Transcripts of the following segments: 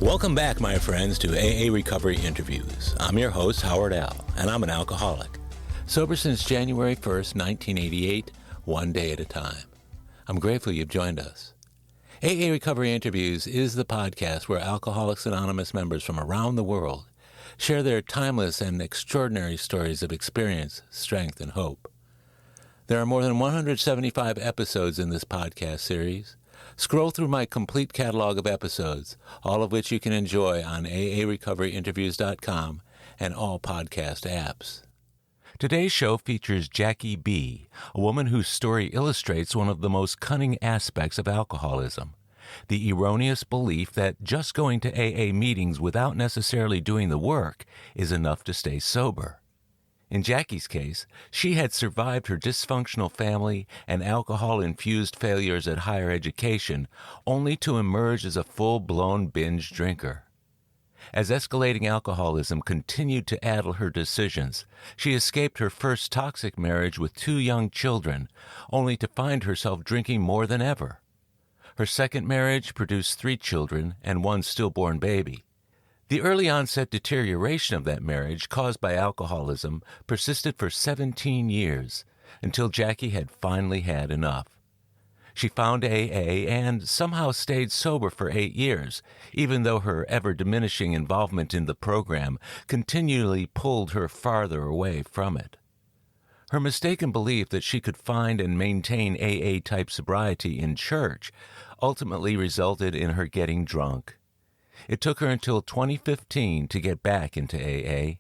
Welcome back, my friends, to AA Recovery Interviews. I'm your host, Howard Al, and I'm an alcoholic. Sober since January 1st, 1988, one day at a time. I'm grateful you've joined us. AA Recovery Interviews is the podcast where Alcoholics Anonymous members from around the world share their timeless and extraordinary stories of experience, strength, and hope. There are more than 175 episodes in this podcast series. Scroll through my complete catalog of episodes, all of which you can enjoy on aarecoveryinterviews.com and all podcast apps. Today's show features Jackie B., a woman whose story illustrates one of the most cunning aspects of alcoholism, the erroneous belief that just going to AA meetings without necessarily doing the work is enough to stay sober. In Jackie's case, she had survived her dysfunctional family and alcohol-infused failures at higher education, only to emerge as a full-blown binge drinker. As escalating alcoholism continued to addle her decisions, she escaped her first toxic marriage with 2 young children, only to find herself drinking more than ever. Her second marriage produced 3 children and 1 stillborn baby. The early-onset deterioration of that marriage, caused by alcoholism, persisted for 17 years, until Jackie had finally had enough. She found AA and somehow stayed sober for 8 years, even though her ever-diminishing involvement in the program continually pulled her farther away from it. Her mistaken belief that she could find and maintain AA-type sobriety in church ultimately resulted in her getting drunk. It took her until 2015 to get back into AA.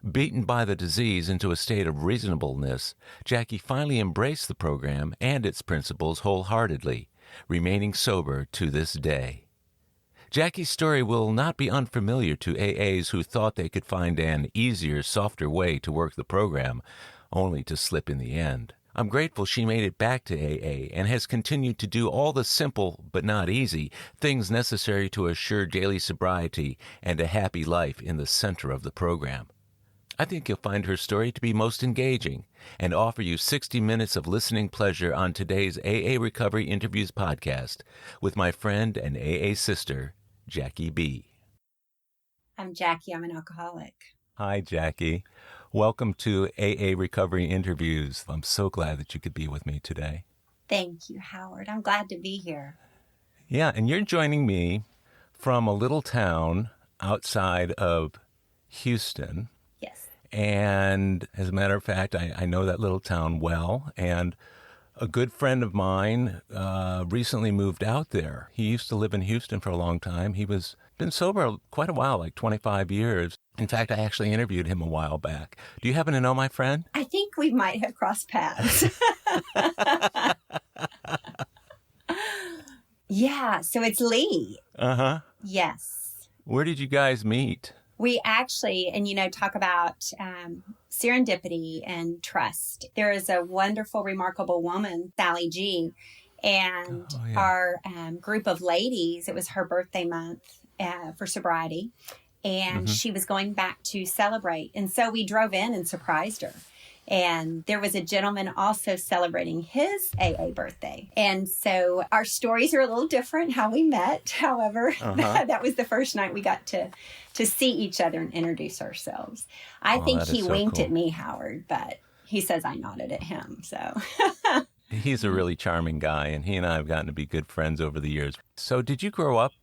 Beaten by the disease into a state of reasonableness, Jackie finally embraced the program and its principles wholeheartedly, remaining sober to this day. Jackie's story will not be unfamiliar to AAs who thought they could find an easier, softer way to work the program, only to slip in the end. I'm grateful she made it back to AA and has continued to do all the simple, but not easy, things necessary to assure daily sobriety and a happy life in the center of the program. I think you'll find her story to be most engaging and offer you 60 minutes of listening pleasure on today's AA Recovery Interviews podcast with my friend and AA sister, Jackie B. I'm Jackie. I'm an alcoholic. Hi, Jackie. Welcome to AA Recovery Interviews. I'm so glad that you could be with me today. Thank you, Howard. I'm glad to be here. Yeah, and you're joining me from a little town outside of Houston. Yes. And as a matter of fact, I know that little town well. And a good friend of mine recently moved out there. He used to live in Houston for a long time. He was been sober quite a while, like 25 years. In fact, I actually interviewed him a while back. Do you happen to know my friend? I think we might have crossed paths. Yeah, so it's Lee. Uh-huh. Yes. Where did you guys meet? We actually, and talk about serendipity and trust. There is a wonderful, remarkable woman, Sally G., and our group of ladies, it was her birthday month for sobriety, and she was going back to celebrate. And so we drove in and surprised her. And there was a gentleman also celebrating his AA birthday. And so our stories are a little different, how we met. However, that was the first night we got to see each other and introduce ourselves. I think he winked at me, Howard, but he says I nodded at him. So he's a really charming guy, and he and I have gotten to be good friends over the years. So did you grow up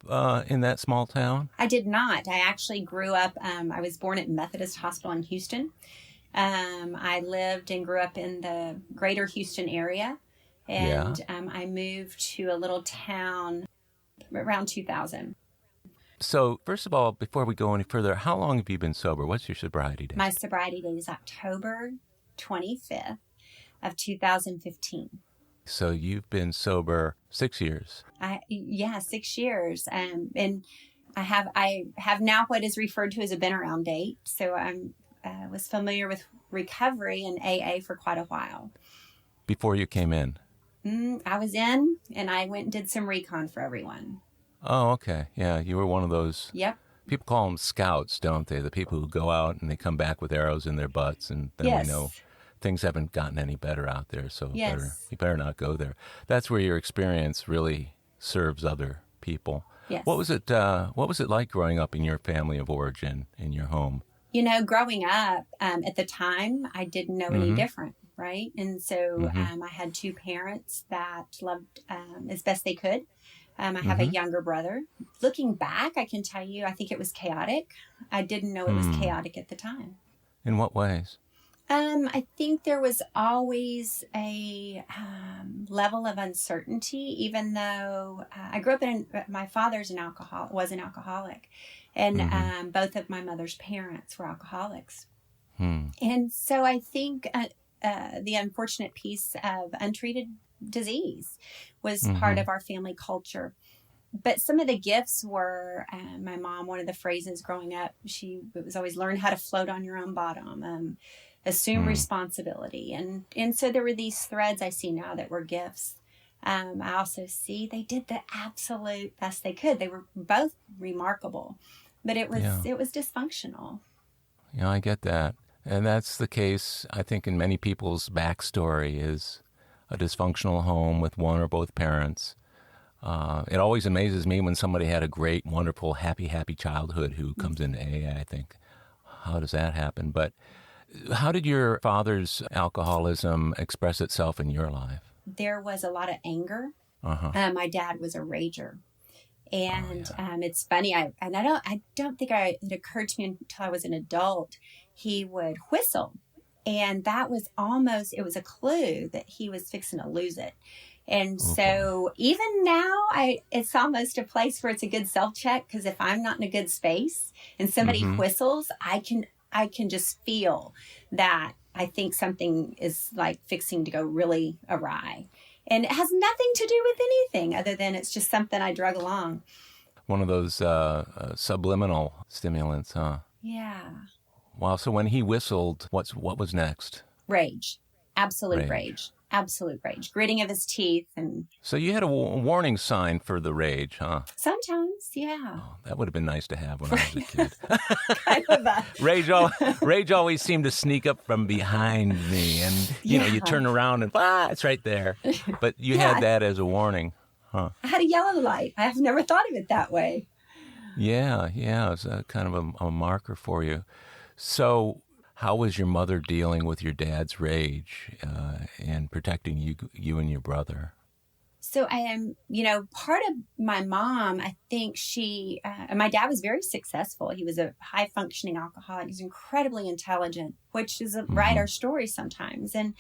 in that small town? I did not. I actually grew up, I was born at Methodist Hospital in Houston. I lived and grew up in the greater Houston area, and I moved to a little town around 2000. So, first of all, before we go any further, how long have you been sober? What's your sobriety date? My sobriety date is October 25th of 2015. So you've been sober 6 years. 6 years. And I have now what is referred to as a been around date. So I was familiar with recovery and AA for quite a while. Before you came in? I was in, and I went and did some recon for everyone. Oh, okay. Yeah, you were one of those. Yep. People call them scouts, don't they? The people who go out and they come back with arrows in their butts, and then we know things haven't gotten any better out there, so you better not go there. That's where your experience really serves other people. Yes. What was it like growing up in your family of origin, in your home? Growing up, at the time, I didn't know any different, right? And so I had two parents that loved as best they could. I have a younger brother. Looking back, I can tell you, I think it was chaotic. I didn't know it was chaotic at the time. In what ways? I think there was always a level of uncertainty, even though I grew up my father's was an alcoholic, and both of my mother's parents were alcoholics. And so I think the unfortunate piece of untreated disease was part of our family culture. But some of the gifts were, my mom, one of the phrases growing up, it was always learn how to float on your own bottom, assume responsibility. And so there were these threads I see now that were gifts. I also see they did the absolute best they could. They were both remarkable, but it was dysfunctional. Yeah, I get that. And that's the case, I think, in many people's backstory is a dysfunctional home with one or both parents. It always amazes me when somebody had a great, wonderful, happy childhood who comes into AA. I think, how does that happen? But how did your father's alcoholism express itself in your life? There was a lot of anger. My dad was a rager. And it's funny, I don't think it occurred to me until I was an adult. He would whistle. And that was it was a clue that he was fixing to lose it. And so even now, it's almost a place where it's a good self-check, because if I'm not in a good space and somebody whistles, I can just feel that I think something is like fixing to go really awry. And it has nothing to do with anything other than it's just something I drug along. One of those subliminal stimulants, huh? Yeah. Wow. So when he whistled, what was next? Rage. Absolute rage. Absolute rage. Gritting of his teeth. So you had a warning sign for the rage, huh? Sometimes, yeah. Oh, that would have been nice to have when I was a kid. Kind of Rage always seemed to sneak up from behind me, and you turn around and it's right there. But you had that as a warning, huh? I had a yellow light. I have never thought of it that way. Yeah, it's a kind of a marker for you. So how was your mother dealing with your dad's rage and protecting you and your brother? So I am, part of my mom, I think my dad was very successful. He was a high functioning alcoholic. He's incredibly intelligent, which is right our story sometimes. And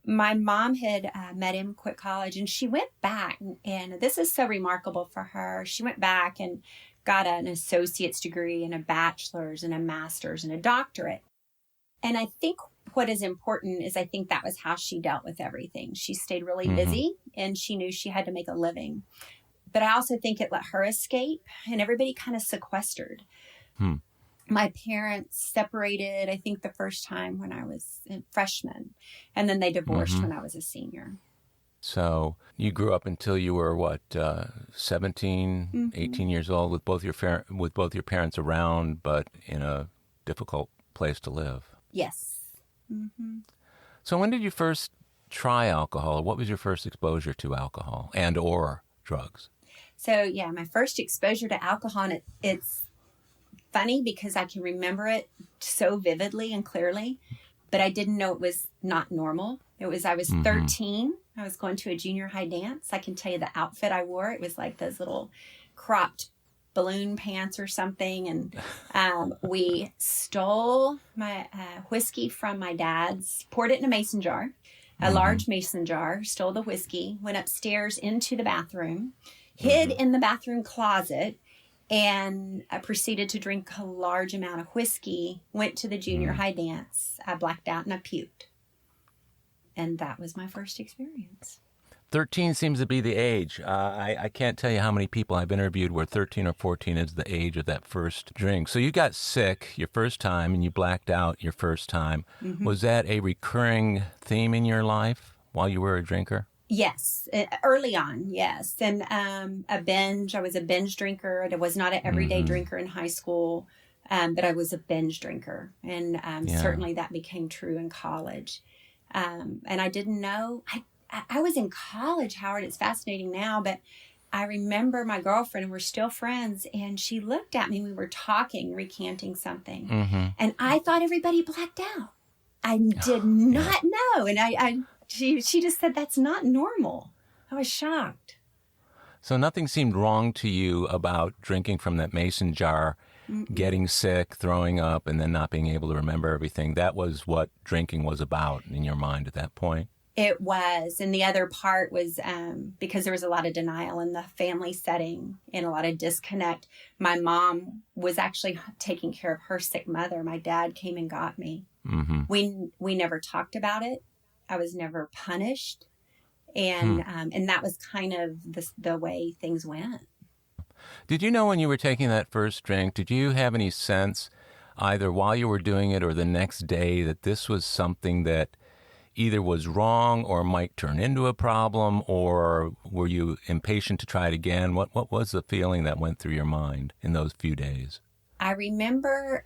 my mom had met him, quit college, and she went back. And this is so remarkable for her. She went back and got an associate's degree and a bachelor's and a master's and a doctorate. And I think what is important is I think that was how she dealt with everything. She stayed really busy and she knew she had to make a living. But I also think it let her escape and everybody kind of sequestered. My parents separated, I think, the first time when I was a freshman. And then they divorced when I was a senior. So you grew up until you were, 17, 18 years old with both your parents around, but in a difficult place to live. Yes. So when did you first try alcohol? What was your first exposure to alcohol and or drugs? So, my first exposure to alcohol, and it's funny because I can remember it so vividly and clearly, but I didn't know it was not normal. I was 13. I was going to a junior high dance. I can tell you the outfit I wore. It was like those little cropped balloon pants or something, and we stole my whiskey from my dad's, poured it in a mason jar, a large mason jar, stole the whiskey, went upstairs into the bathroom, hid in the bathroom closet, and I proceeded to drink a large amount of whiskey, went to the junior high dance. I blacked out and I puked. And that was my first experience. 13 seems to be the age. I can't tell you how many people I've interviewed where 13 or 14 is the age of that first drink. So you got sick your first time and you blacked out your first time. Was that a recurring theme in your life while you were a drinker? Yes, early on, yes. And a binge. I was a binge drinker. I was not an everyday drinker in high school, but I was a binge drinker. And certainly that became true in college. And I didn't know. I was in college, Howard. It's fascinating now, but I remember my girlfriend, and we're still friends, and she looked at me. We were talking, recanting something, and I thought everybody blacked out. I did not know, and she just said, "That's not normal." I was shocked. So nothing seemed wrong to you about drinking from that mason jar, getting sick, throwing up, and then not being able to remember everything. That was what drinking was about in your mind at that point? It was. And the other part was because there was a lot of denial in the family setting and a lot of disconnect. My mom was actually taking care of her sick mother. My dad came and got me. We never talked about it. I was never punished. And that was kind of the way things went. Did you know when you were taking that first drink, did you have any sense, either while you were doing it or the next day, that this was something that either was wrong or might turn into a problem, or were you impatient to try it again? What was the feeling that went through your mind in those few days? I remember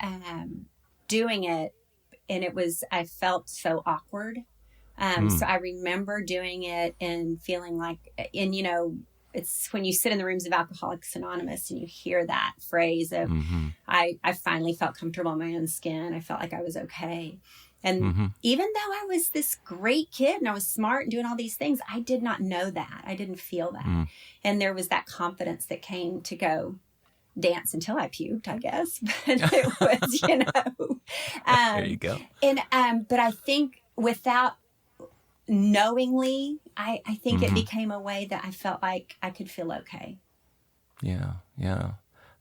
doing it, and I felt so awkward. So I remember doing it and feeling like, and it's when you sit in the rooms of Alcoholics Anonymous and you hear that phrase of, I finally felt comfortable in my own skin. I felt like I was okay. And even though I was this great kid and I was smart and doing all these things, I did not know that. I didn't feel that. And there was that confidence that came to go dance until I puked, I guess. But it was, there you go. And, but I think without knowingly, I think it became a way that I felt like I could feel okay. Yeah.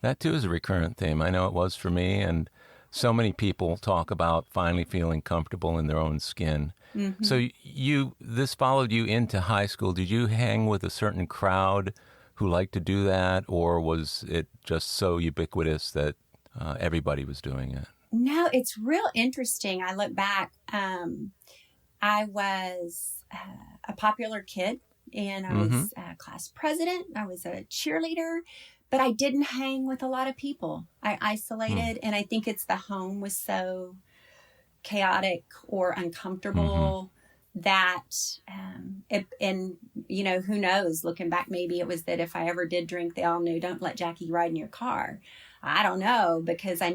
That too is a recurrent theme. I know it was for me, and so many people talk about finally feeling comfortable in their own skin. So this followed you into high school. Did you hang with a certain crowd who liked to do that, or was it just so ubiquitous that everybody was doing it? No, it's real interesting. I look back. I was a popular kid, and I was class president. I was a cheerleader, but I didn't hang with a lot of people. I isolated, and I think it's the home was so chaotic or uncomfortable that, who knows, looking back, maybe it was that if I ever did drink, they all knew, don't let Jackie ride in your car. I don't know, because I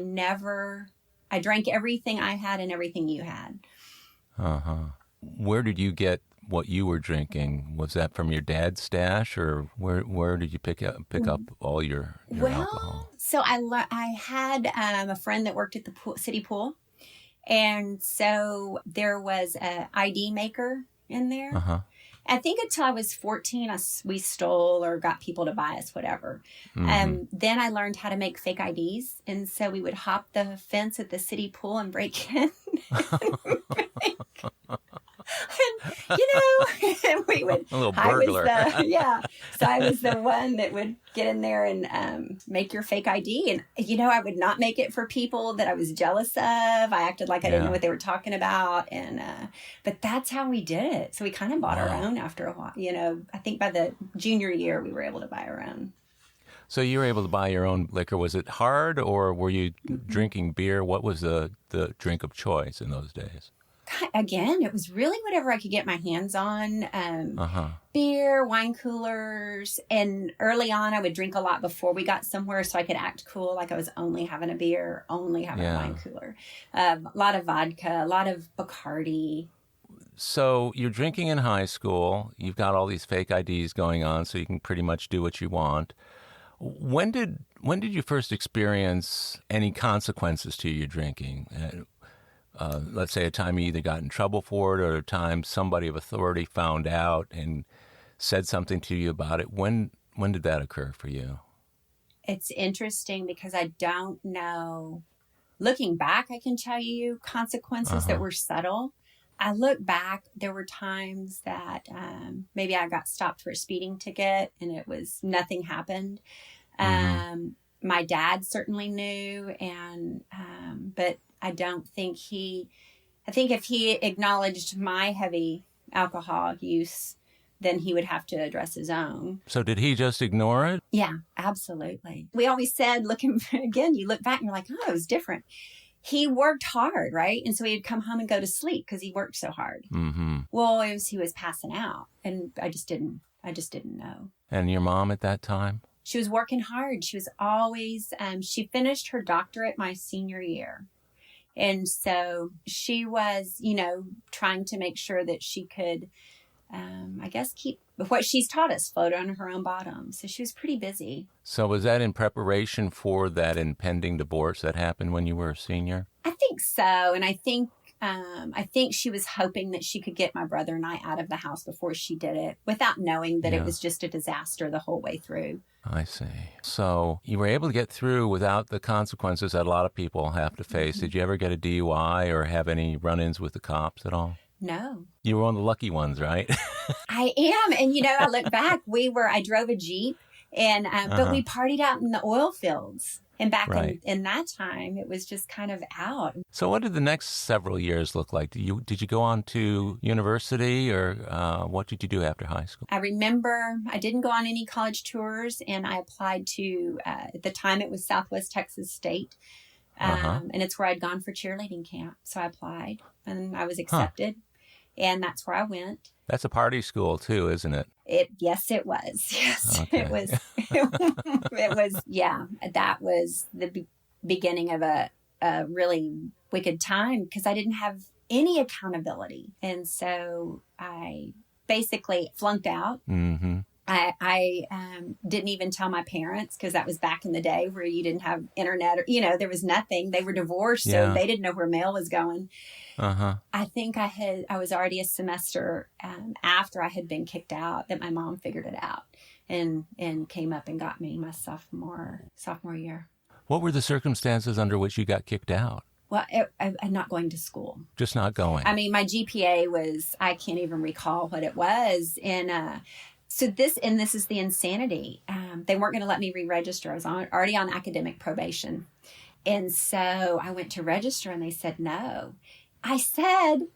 drank everything I had and everything you had. Where did you get what you were drinking? Was that from your dad's stash, or where did you pick up all your alcohol? So I had a friend that worked at the city pool, and so there was a ID maker in there. I think until I was 14, we stole or got people to buy us whatever. Then I learned how to make fake IDs, and so we would hop the fence at the city pool and break in. And we would. A little burglar. So I was the one that would get in there and make your fake ID. And, I would not make it for people that I was jealous of. I acted like I didn't know what they were talking about. And but that's how we did it. So we kind of bought our own after a while. I think by the junior year, we were able to buy our own. So you were able to buy your own liquor. Was it hard, or were you drinking beer? What was the drink of choice in those days? Again, it was really whatever I could get my hands on. Beer, wine coolers. And early on, I would drink a lot before we got somewhere so I could act cool, like I was only having a beer, only having a wine cooler. A lot of vodka, a lot of Bacardi. So you're drinking in high school. You've got all these fake IDs going on, so you can pretty much do what you want. When did you first experience any consequences to your drinking? Let's say a time you either got in trouble for it, or a time somebody of authority found out and said something to you about it. When did that occur for you? It's interesting because I don't know. Looking back, I can tell you consequences that were subtle. I look back, there were times that maybe I got stopped for a speeding ticket and it was nothing happened. My dad certainly knew, but I don't think I think if he acknowledged my heavy alcohol use, then he would have to address his own. So did he just ignore it? Yeah, absolutely. We always said, again, you look back and you're like, oh, it was different. He worked hard, right? And so he'd come home and go to sleep because he worked so hard. Well, he was passing out, and I I just didn't know. And your mom at that time? She was working hard. She was always, she finished her doctorate my senior year. And so she was, trying to make sure that she could, I guess, keep what she's taught us, float on her own bottom. So she was pretty busy. So was that in preparation for that impending divorce that happened when you were a senior? I think so. And I think she was hoping that she could get my brother and I out of the house before she did it, without knowing that it was just a disaster the whole way through. I see. So you were able to get through without the consequences that a lot of people have to face. Mm-hmm. Did you ever get a DUI or have any run-ins with the cops at all? No. You were one of the lucky ones, right? I am. And, I look back, I drove a Jeep, and but we partied out in the oil fields. And back in that time, it was just kind of out. So what did the next several years look like? Did you go on to university, or what did you do after high school? I remember I didn't go on any college tours, and I applied to, at the time it was Southwest Texas State. And it's where I'd gone for cheerleading camp. So I applied, and I was accepted, and that's where I went. That's a party school too, isn't it? Yes, it was. Yes, okay. It was. It was. Yeah, that was the beginning of a really wicked time because I didn't have any accountability, and so I basically flunked out. Mm-hmm. I didn't even tell my parents because that was back in the day where you didn't have internet or, there was nothing. They were divorced, so they didn't know where mail was going. I think I was already a semester after I had been kicked out that my mom figured it out and came up and got me my sophomore year. What were the circumstances under which you got kicked out? Well, I'm not going to school. Just not going. I mean, my GPA was, I can't even recall what it was. And so this is the insanity. They weren't going to let me re-register. I was already on academic probation. And so I went to register and they said no. I said,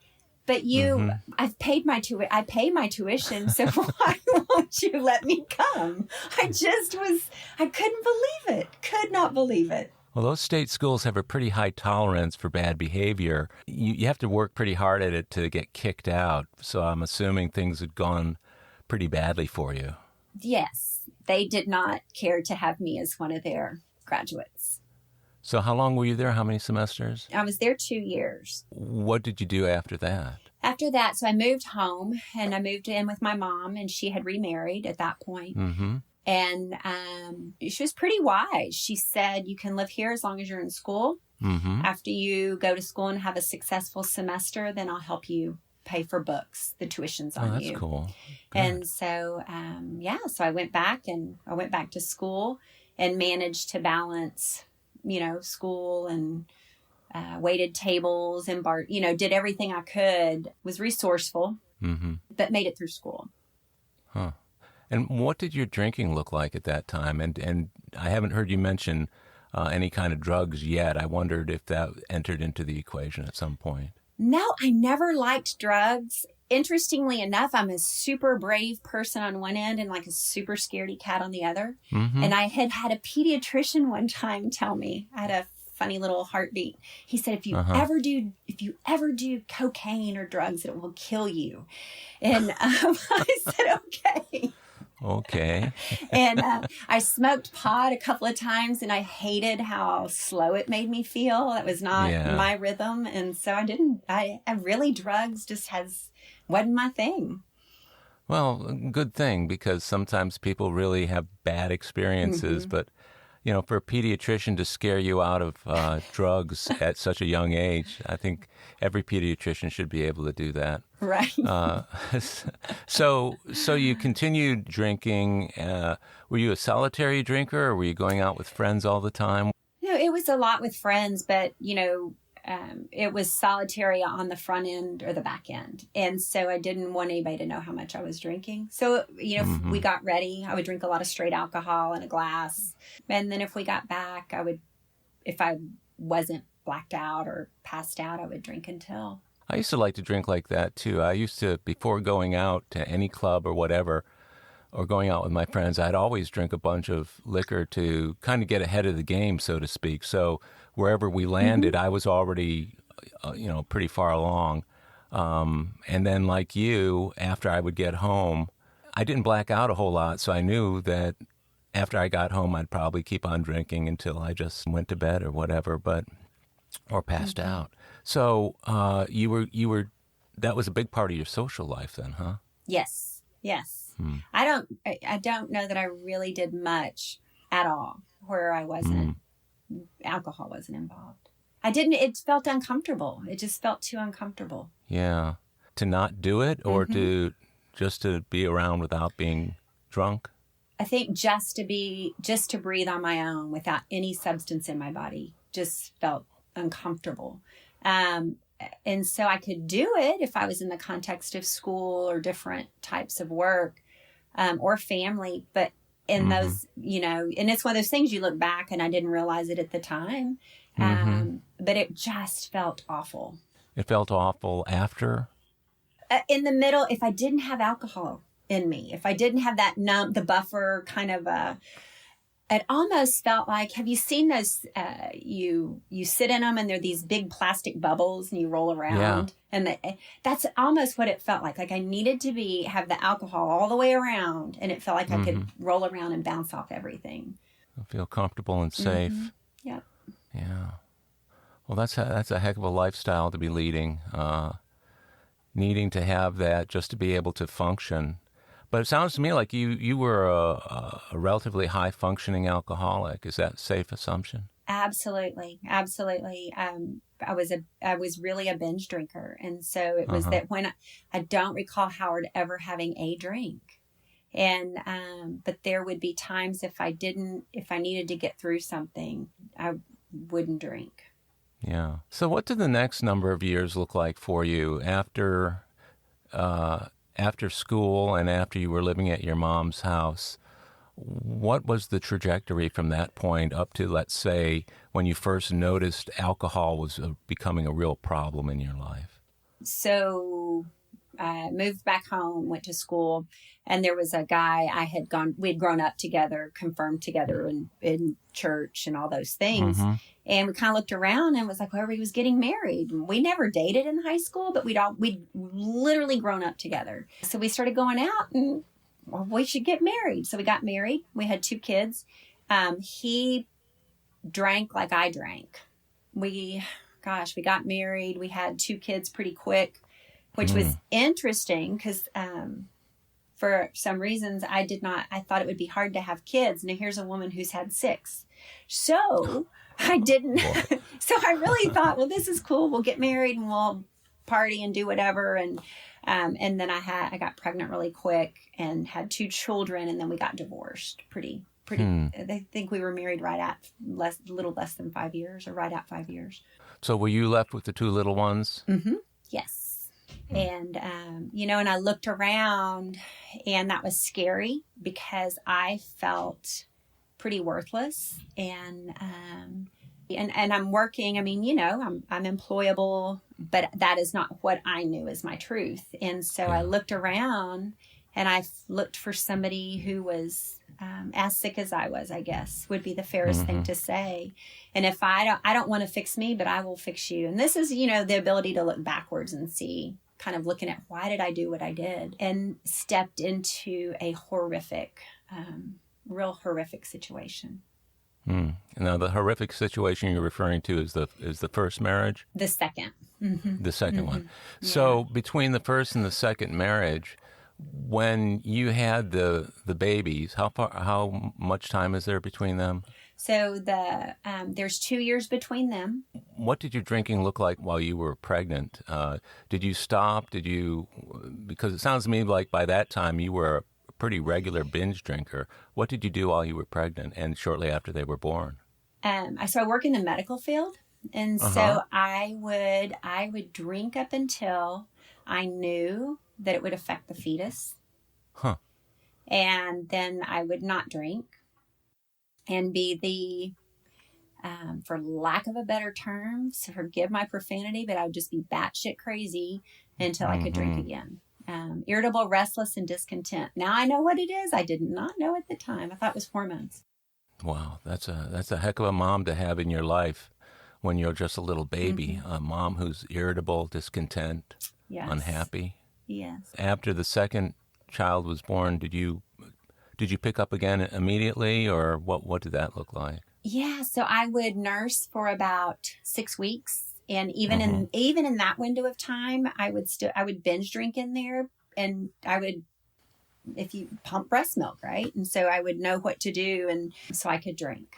but I pay my tuition, so why won't you let me come? I couldn't believe it. Could not believe it. Well, those state schools have a pretty high tolerance for bad behavior. You have to work pretty hard at it to get kicked out. So I'm assuming things had gone pretty badly for you. Yes. They did not care to have me as one of their graduates. So how long were you there? How many semesters? I was there 2 years. What did you do after that? After that, so I moved home, and I moved in with my mom, and she had remarried at that point. Mm-hmm. And she was pretty wise. She said, you can live here as long as you're in school. Mm-hmm. After you go to school and have a successful semester, then I'll help you pay for books. The tuition's on you. That's cool. Good. And so, so I went back to school and managed to balance, school and waited tables and did everything I could, was resourceful, but made it through school. Huh. And what did your drinking look like at that time? And I haven't heard you mention any kind of drugs yet. I wondered if that entered into the equation at some point. No, I never liked drugs. Interestingly enough, I'm a super brave person on one end and like a super scaredy cat on the other. Mm-hmm. And I had a pediatrician one time tell me, I had a funny little heartbeat. He said, if you ever do cocaine or drugs, it will kill you. And I said, okay. Okay. And I smoked pot a couple of times, and I hated how slow it made me feel. That was not my rhythm. And so I really, drugs just wasn't my thing. Well, good thing, because sometimes people really have bad experiences, but for a pediatrician to scare you out of drugs at such a young age, I think every pediatrician should be able to do that. Right. So you continued drinking. Were you a solitary drinker, or were you going out with friends all the time? No, it was a lot with friends, but, it was solitary on the front end or the back end. And so I didn't want anybody to know how much I was drinking. So, if we got ready, I would drink a lot of straight alcohol in a glass. And then if we got back, if I wasn't blacked out or passed out, I would drink until. I used to like to drink like that, too. I used to, before going out to any club or whatever, or going out with my friends, I'd always drink a bunch of liquor to kind of get ahead of the game, so to speak. So wherever we landed, I was already, pretty far along. And then like you, after I would get home, I didn't black out a whole lot, so I knew that after I got home, I'd probably keep on drinking until I just went to bed or whatever, or passed out. So you were that was a big part of your social life then, huh? Yes. I don't know that I really did much at all where I wasn't, alcohol wasn't involved. It felt uncomfortable. It just felt too uncomfortable. Yeah. To not do it or to be around without being drunk? I think just to breathe on my own without any substance in my body just felt uncomfortable. And so I could do it if I was in the context of school or different types of work, or family. But in those, and it's one of those things you look back and I didn't realize it at the time. But it just felt awful. It felt awful after? In the middle, if I didn't have alcohol in me, if I didn't have that the buffer kind of it almost felt like, have you seen those, you sit in them and they're these big plastic bubbles and you roll around. Yeah. And that's almost what it felt like. Like I needed to have the alcohol all the way around, and it felt like I could roll around and bounce off everything. I feel comfortable and safe. Yep. Yeah. Well, that's a heck of a lifestyle to be leading, needing to have that just to be able to function. But it sounds to me like you were a relatively high-functioning alcoholic. Is that a safe assumption? Absolutely. I was really a binge drinker. And so it was that when I don't recall Howard ever having a drink. And, but there would be times if I needed to get through something, I wouldn't drink. Yeah. So what did the next number of years look like for you after school and after you were living at your mom's house? What was the trajectory from that point up to, let's say, when you first noticed alcohol was becoming a real problem in your life? So I moved back home, went to school, and there was a guy we'd grown up together, confirmed together in church and all those things. And we kind of looked around and was like, well, he was getting married. We never dated in high school, but we'd literally grown up together. So we started going out and, well, we should get married. So we got married. We had 2 kids. He drank like I drank. We got married. We had 2 kids pretty quick, which was interesting because for some reasons I thought it would be hard to have kids. Now here's a woman who's had 6. So I didn't. So I really thought, well, this is cool. We'll get married and we'll party and do whatever. And then I got pregnant really quick and had 2 children, and then we got divorced pretty. I think we were married right at little less than 5 years, or right at 5 years. So were you left with the 2 little ones? Yes. And, and I looked around, and that was scary because I felt pretty worthless. And I'm working. I mean, I'm employable, but that is not what I knew as my truth. And so I looked around and I looked for somebody who was as sick as I was, I guess, would be the fairest thing to say. And if I don't want to fix me, but I will fix you. And this is, the ability to look backwards and see, kind of looking at why did I do what I did, and stepped into a real horrific situation. Now, the horrific situation you're referring to is the first marriage? The second. The second one. So between the first and the second marriage, when you had the babies, how much time is there between them? So there's 2 years between them. What did your drinking look like while you were pregnant? Did you stop? Because it sounds to me like by that time you were a pretty regular binge drinker. What did you do while you were pregnant and shortly after they were born? So I work in the medical field, and so I would drink up until I knew that it would affect the fetus. And then I would not drink and be for lack of a better term, so forgive my profanity, but I would just be batshit crazy until I could drink again. Irritable, restless, and discontent. Now I know what it is. I did not know at the time. I thought it was hormones. Wow, that's a heck of a mom to have in your life when you're just a little baby. A mom who's irritable, discontent, unhappy. Yes. After the second child was born, did you pick up again immediately, or what did that look like? Yeah, so I would nurse for about 6 weeks, and even in that window of time, I would binge drink in there, and I would, if you pump breast milk, right? And so I would know what to do, and so I could drink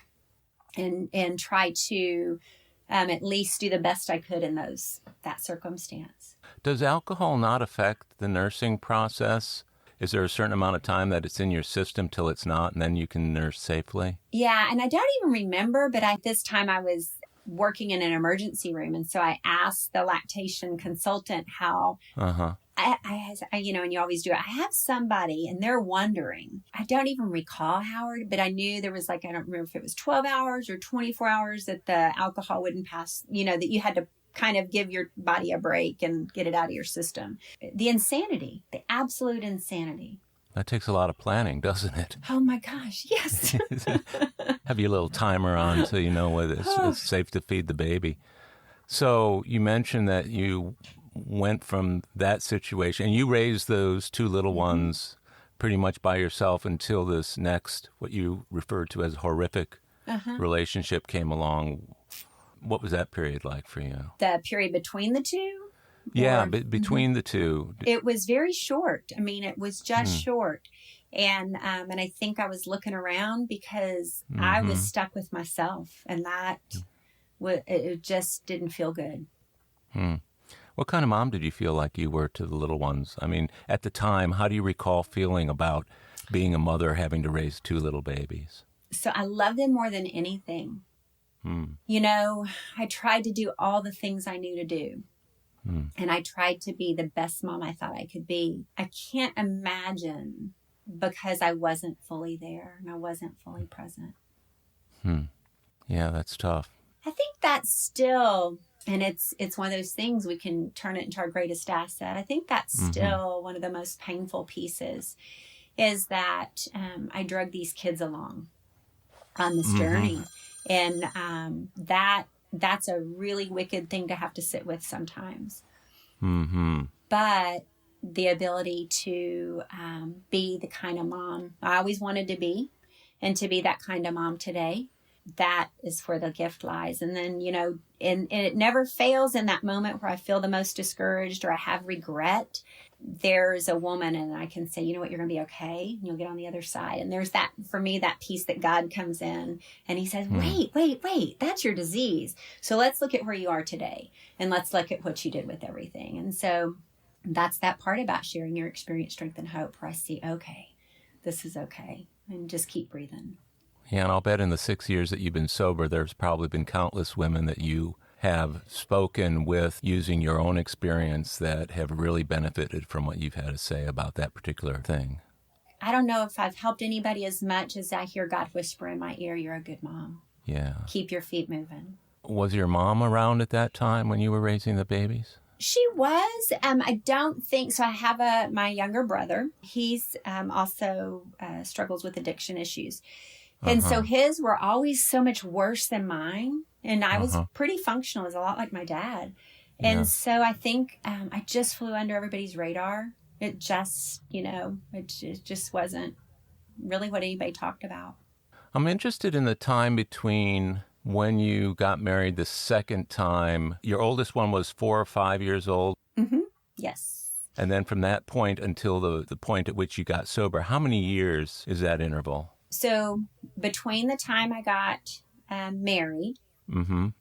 and try to at least do the best I could in that circumstance. Does alcohol not affect the nursing process? Is there a certain amount of time that it's in your system till it's not, and then you can nurse safely? Yeah, and I don't even remember, but at this time I was working in an emergency room, and so I asked the lactation consultant how. I and you always do it. I have somebody, and they're wondering. I don't even recall, Howard, but I knew there was I don't remember if it was 12 hours or 24 hours that the alcohol wouldn't pass. That you had to kind of give your body a break and get it out of your system. The insanity, the absolute insanity. That takes a lot of planning, doesn't it? Oh my gosh, yes. Have your little timer on so you know whether it's safe to feed the baby. So you mentioned that you went from that situation, and you raised those two little ones pretty much by yourself until this next, what you referred to as horrific relationship came along. What was that period like for you? The period between the two? Yeah, between the two. It was very short. I mean, it was just short. And I think I was looking around because I was stuck with myself, and that it just didn't feel good. What kind of mom did you feel like you were to the little ones? I mean, at the time, how do you recall feeling about being a mother having to raise two little babies? So I love them more than anything. I tried to do all the things I knew to do. And I tried to be the best mom I thought I could be. I can't imagine, because I wasn't fully there and I wasn't fully present. Yeah, that's tough. I think that's still, and it's one of those things, we can turn it into our greatest asset. I think that's still one of the most painful pieces, is that I drug these kids along on this journey. And that's a really wicked thing to have to sit with sometimes. But the ability to be the kind of mom I always wanted to be, and to be that kind of mom today, that is where the gift lies. And then, and it never fails in that moment where I feel the most discouraged or I have regret. There's a woman, and I can say, you know what, you're going to be okay. And you'll get on the other side. And there's that, for me, that piece that God comes in and he says, wait, that's your disease. So let's look at where you are today, and let's look at what you did with everything. And so that's that part about sharing your experience, strength, and hope, where I see, okay, this is okay. And just keep breathing. Yeah, and I'll bet in the 6 years that you've been sober, there's probably been countless women that you have spoken with using your own experience that have really benefited from what you've had to say about that particular thing. I don't know if I've helped anybody as much as I hear God whisper in my ear, you're a good mom. Yeah. Keep your feet moving. Was your mom around at that time when you were raising the babies? She was. I don't think so. I have my younger brother. He's also struggles with addiction issues. And so his were always so much worse than mine. And I was pretty functional. It was a lot like my dad. And so I think I just flew under everybody's radar. It just, it just wasn't really what anybody talked about. I'm interested in the time between when you got married the second time. Your oldest one was 4 or 5 years old? Yes. And then from that point until the point at which you got sober, how many years is that interval? So between the time I got married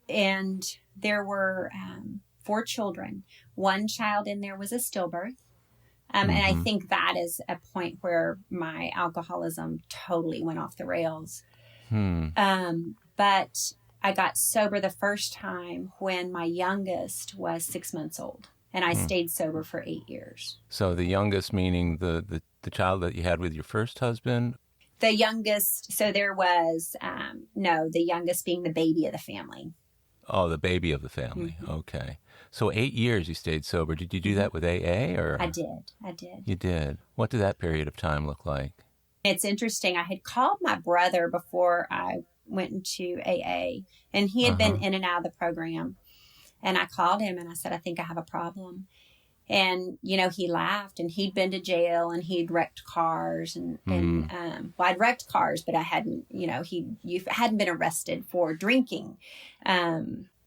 and there were 4 children, one child in there was a stillbirth. And I think that is a point where my alcoholism totally went off the rails. But I got sober the first time when my youngest was 6 months old. And I stayed sober for 8 years. So the youngest meaning the child that you had with your first husband? The youngest, so there was, the youngest being the baby of the family. Oh, the baby of the family. Okay. So 8 years you stayed sober. Did you do that with AA or? I did. You did. What did that period of time look like? It's interesting. I had called my brother before I went into AA, and he had been in and out of the program. And I called him and I said, I think I have a problem. And, he laughed, and he'd been to jail, and he'd wrecked cars well, I'd wrecked cars, but I hadn't, you hadn't been arrested for drinking.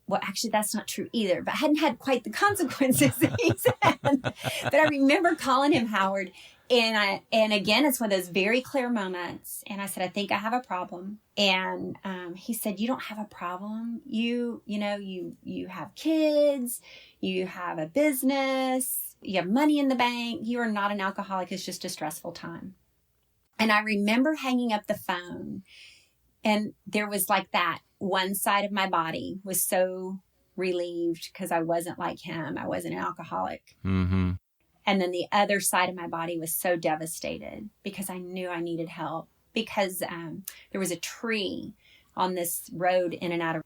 Well, actually, that's not true either, but I hadn't had quite the consequences that he said. But I remember calling him Howard, and again, it's one of those very clear moments. And I said, I think I have a problem. And he said, you don't have a problem. You have kids, you have a business, you have money in the bank. You are not an alcoholic. It's just a stressful time. And I remember hanging up the phone, and there was like that. One side of my body was so relieved because I wasn't like him. I wasn't an alcoholic. Mm-hmm. And then the other side of my body was so devastated because I knew I needed help, because there was a tree on this road in and out of,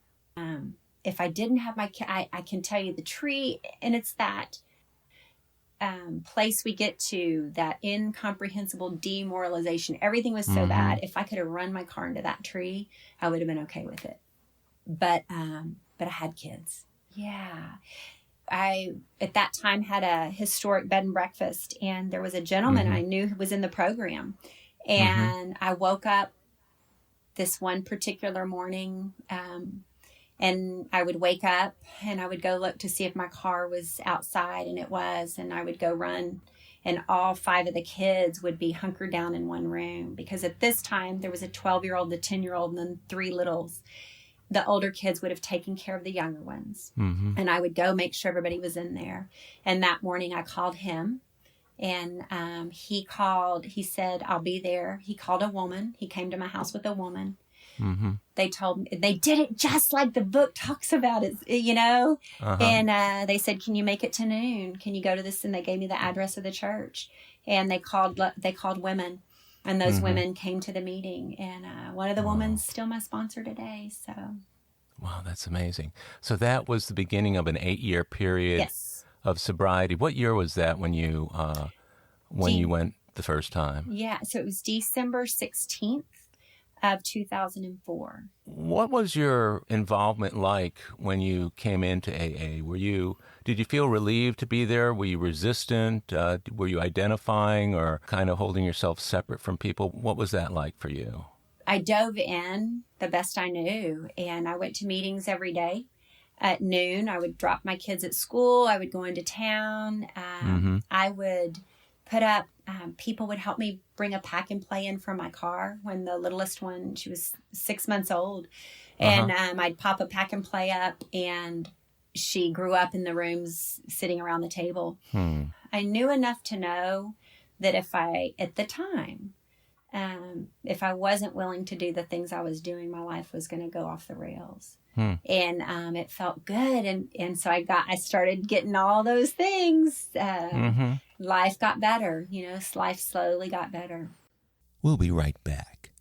if I didn't have my, I can tell you the tree, and it's that place we get to, that incomprehensible demoralization. Everything was so bad. If I could have run my car into that tree, I would have been okay with it. But I had kids. Yeah. I, at that time, had a historic bed and breakfast, and there was a gentleman I knew who was in the program. And I woke up this one particular morning, and I would wake up and I would go look to see if my car was outside, and it was, and I would go run, and all 5 of the kids would be hunkered down in one room, because at this time there was a 12-year-old, a 10-year-old, and then 3 littles. The older kids would have taken care of the younger ones. And I would go make sure everybody was in there. And that morning I called him, and he said, I'll be there. He called a woman. He came to my house with a woman. They told me, they did it just like the book talks about it, and they said, can you make it to noon? Can you go to this? And they gave me the address of the church, and they called women, and those women came to the meeting, and one of the women's still my sponsor today. So, wow, that's amazing. So that was the beginning of an 8-year period of sobriety. What year was that when you went the first time? Yeah, so it was December 16th. Of 2004. What was your involvement like when you came into AA? Did you feel relieved to be there? Were you resistant? Were you identifying or kind of holding yourself separate from people? What was that like for you? I dove in the best I knew, and I went to meetings every day. At noon, I would drop my kids at school. I would go into town. I would put up, people would help me bring a pack and play in from my car when the littlest one, she was 6 months old. And I'd pop a pack and play up, and she grew up in the rooms sitting around the table. I knew enough to know that if I wasn't willing to do the things I was doing, my life was going to go off the rails. And it felt good. And so I started getting all those things. Life got better. Life slowly got better. We'll be right back.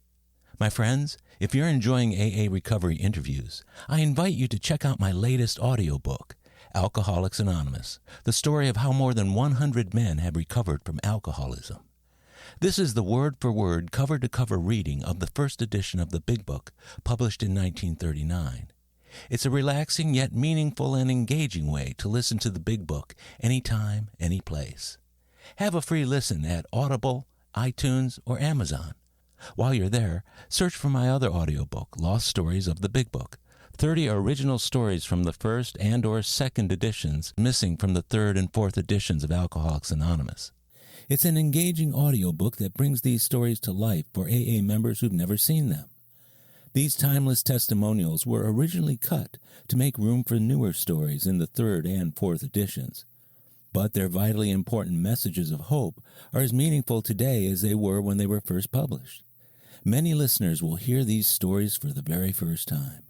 My friends, if you're enjoying AA recovery interviews, I invite you to check out my latest audiobook, Alcoholics Anonymous, the story of how more than 100 men have recovered from alcoholism. This is the word-for-word, cover-to-cover reading of the first edition of the Big Book, published in 1939. It's a relaxing yet meaningful and engaging way to listen to the Big Book anytime, any place. Have a free listen at Audible, iTunes, or Amazon. While you're there, search for my other audiobook, Lost Stories of the Big Book, 30 original stories from the first and or second editions, missing from the third and fourth editions of Alcoholics Anonymous. It's an engaging audiobook that brings these stories to life for AA members who've never seen them. These timeless testimonials were originally cut to make room for newer stories in the third and fourth editions. But their vitally important messages of hope are as meaningful today as they were when they were first published. Many listeners will hear these stories for the very first time.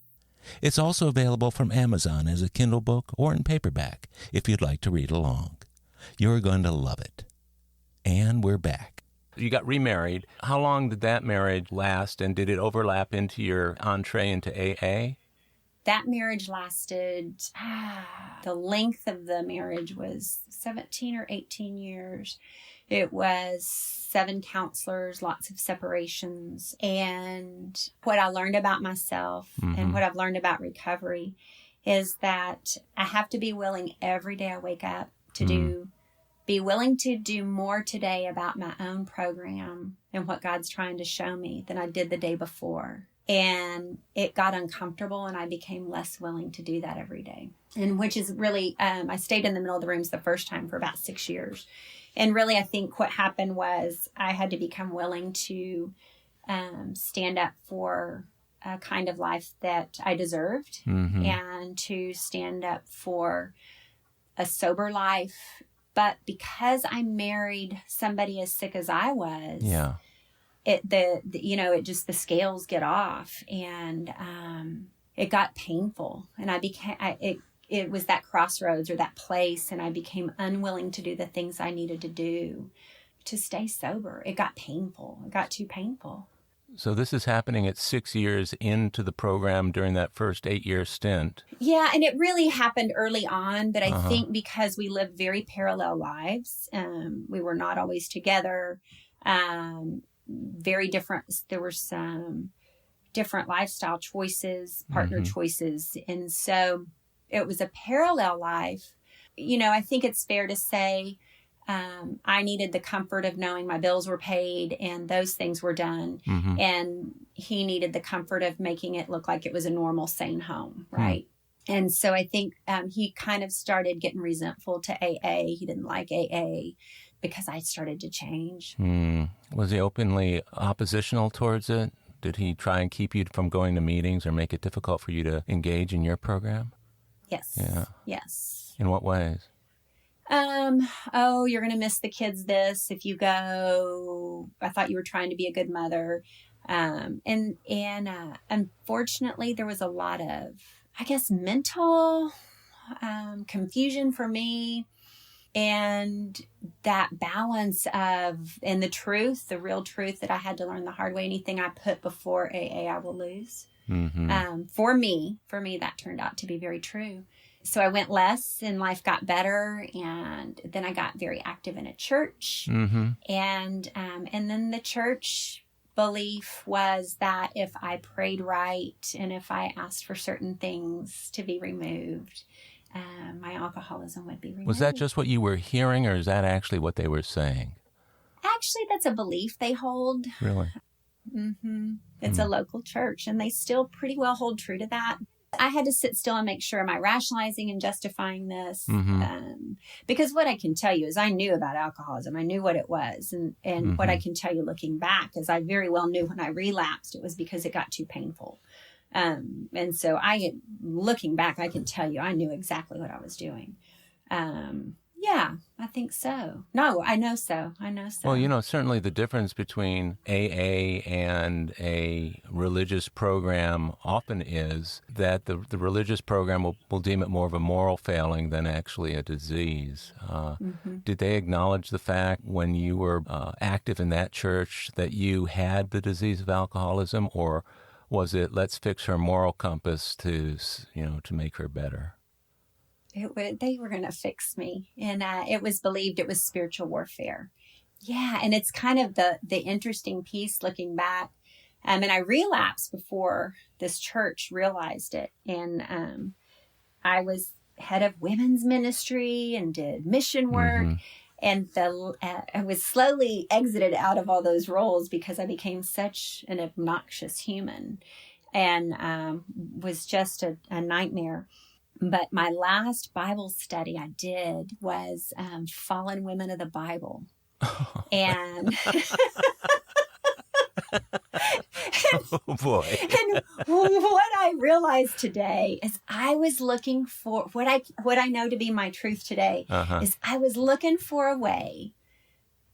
It's also available from Amazon as a Kindle book or in paperback if you'd like to read along. You're going to love it. And we're back. You got remarried. How long did that marriage last, and did it overlap into your entree into AA? That marriage lasted, the length of the marriage was 17 or 18 years. It was 7 counselors, lots of separations. And what I learned about myself and what I've learned about recovery is that I have to be willing every day I wake up to do be willing to do more today about my own program and what God's trying to show me than I did the day before. And it got uncomfortable, and I became less willing to do that every day. And which is really, I stayed in the middle of the rooms the first time for about 6 years. And really, I think what happened was I had to become willing to stand up for a kind of life that I deserved, and to stand up for a sober life. But because I married somebody as sick as I was, it just, the scales get off, and it got painful, and it was that crossroads or that place, and I became unwilling to do the things I needed to do to stay sober. It got painful. It got too painful. So this is happening at 6 years into the program during that first 8-year stint. Yeah, and it really happened early on, but I think because we lived very parallel lives, we were not always together, very different. There were some different lifestyle choices, partner choices, and so it was a parallel life. I think it's fair to say I needed the comfort of knowing my bills were paid and those things were done. And he needed the comfort of making it look like it was a normal, sane home, right? And so I think he kind of started getting resentful to AA. He didn't like AA because I started to change. Was he openly oppositional towards it? Did he try and keep you from going to meetings or make it difficult for you to engage in your program? Yes. Yeah. Yes. In what ways? You're going to miss the kids this if you go. I thought you were trying to be a good mother. And unfortunately, there was a lot of, I guess, mental confusion for me. And that balance of, and the truth, the real truth that I had to learn the hard way, anything I put before AA, I will lose. For me, that turned out to be very true. So I went less and life got better. And then I got very active in a church. And then the church belief was that if I prayed right and if I asked for certain things to be removed, my alcoholism would be removed. Was that just what you were hearing, or is that actually what they were saying? Actually, that's a belief they hold. Really? It's a local church, and they still pretty well hold true to that. I had to sit still and make sure, am I rationalizing and justifying this? Because what I can tell you is I knew about alcoholism. I knew what it was. And what I can tell you looking back is I very well knew when I relapsed, it was because it got too painful. And so looking back, I can tell you, I knew exactly what I was doing. Yeah, I think so. No, I know so. Well, certainly the difference between AA and a religious program often is that the religious program will deem it more of a moral failing than actually a disease. Did they acknowledge the fact when you were active in that church that you had the disease of alcoholism, or was it, let's fix her moral compass to make her better? They were going to fix me. And it was believed it was spiritual warfare. Yeah. And it's kind of the interesting piece looking back. And I relapsed before this church realized it. And I was head of women's ministry and did mission work. And I was slowly exited out of all those roles because I became such an obnoxious human and was just a nightmare. But my last Bible study I did was Fallen Women of the Bible. And oh boy. And what I realized today is I was looking for what I know to be my truth today is I was looking for a way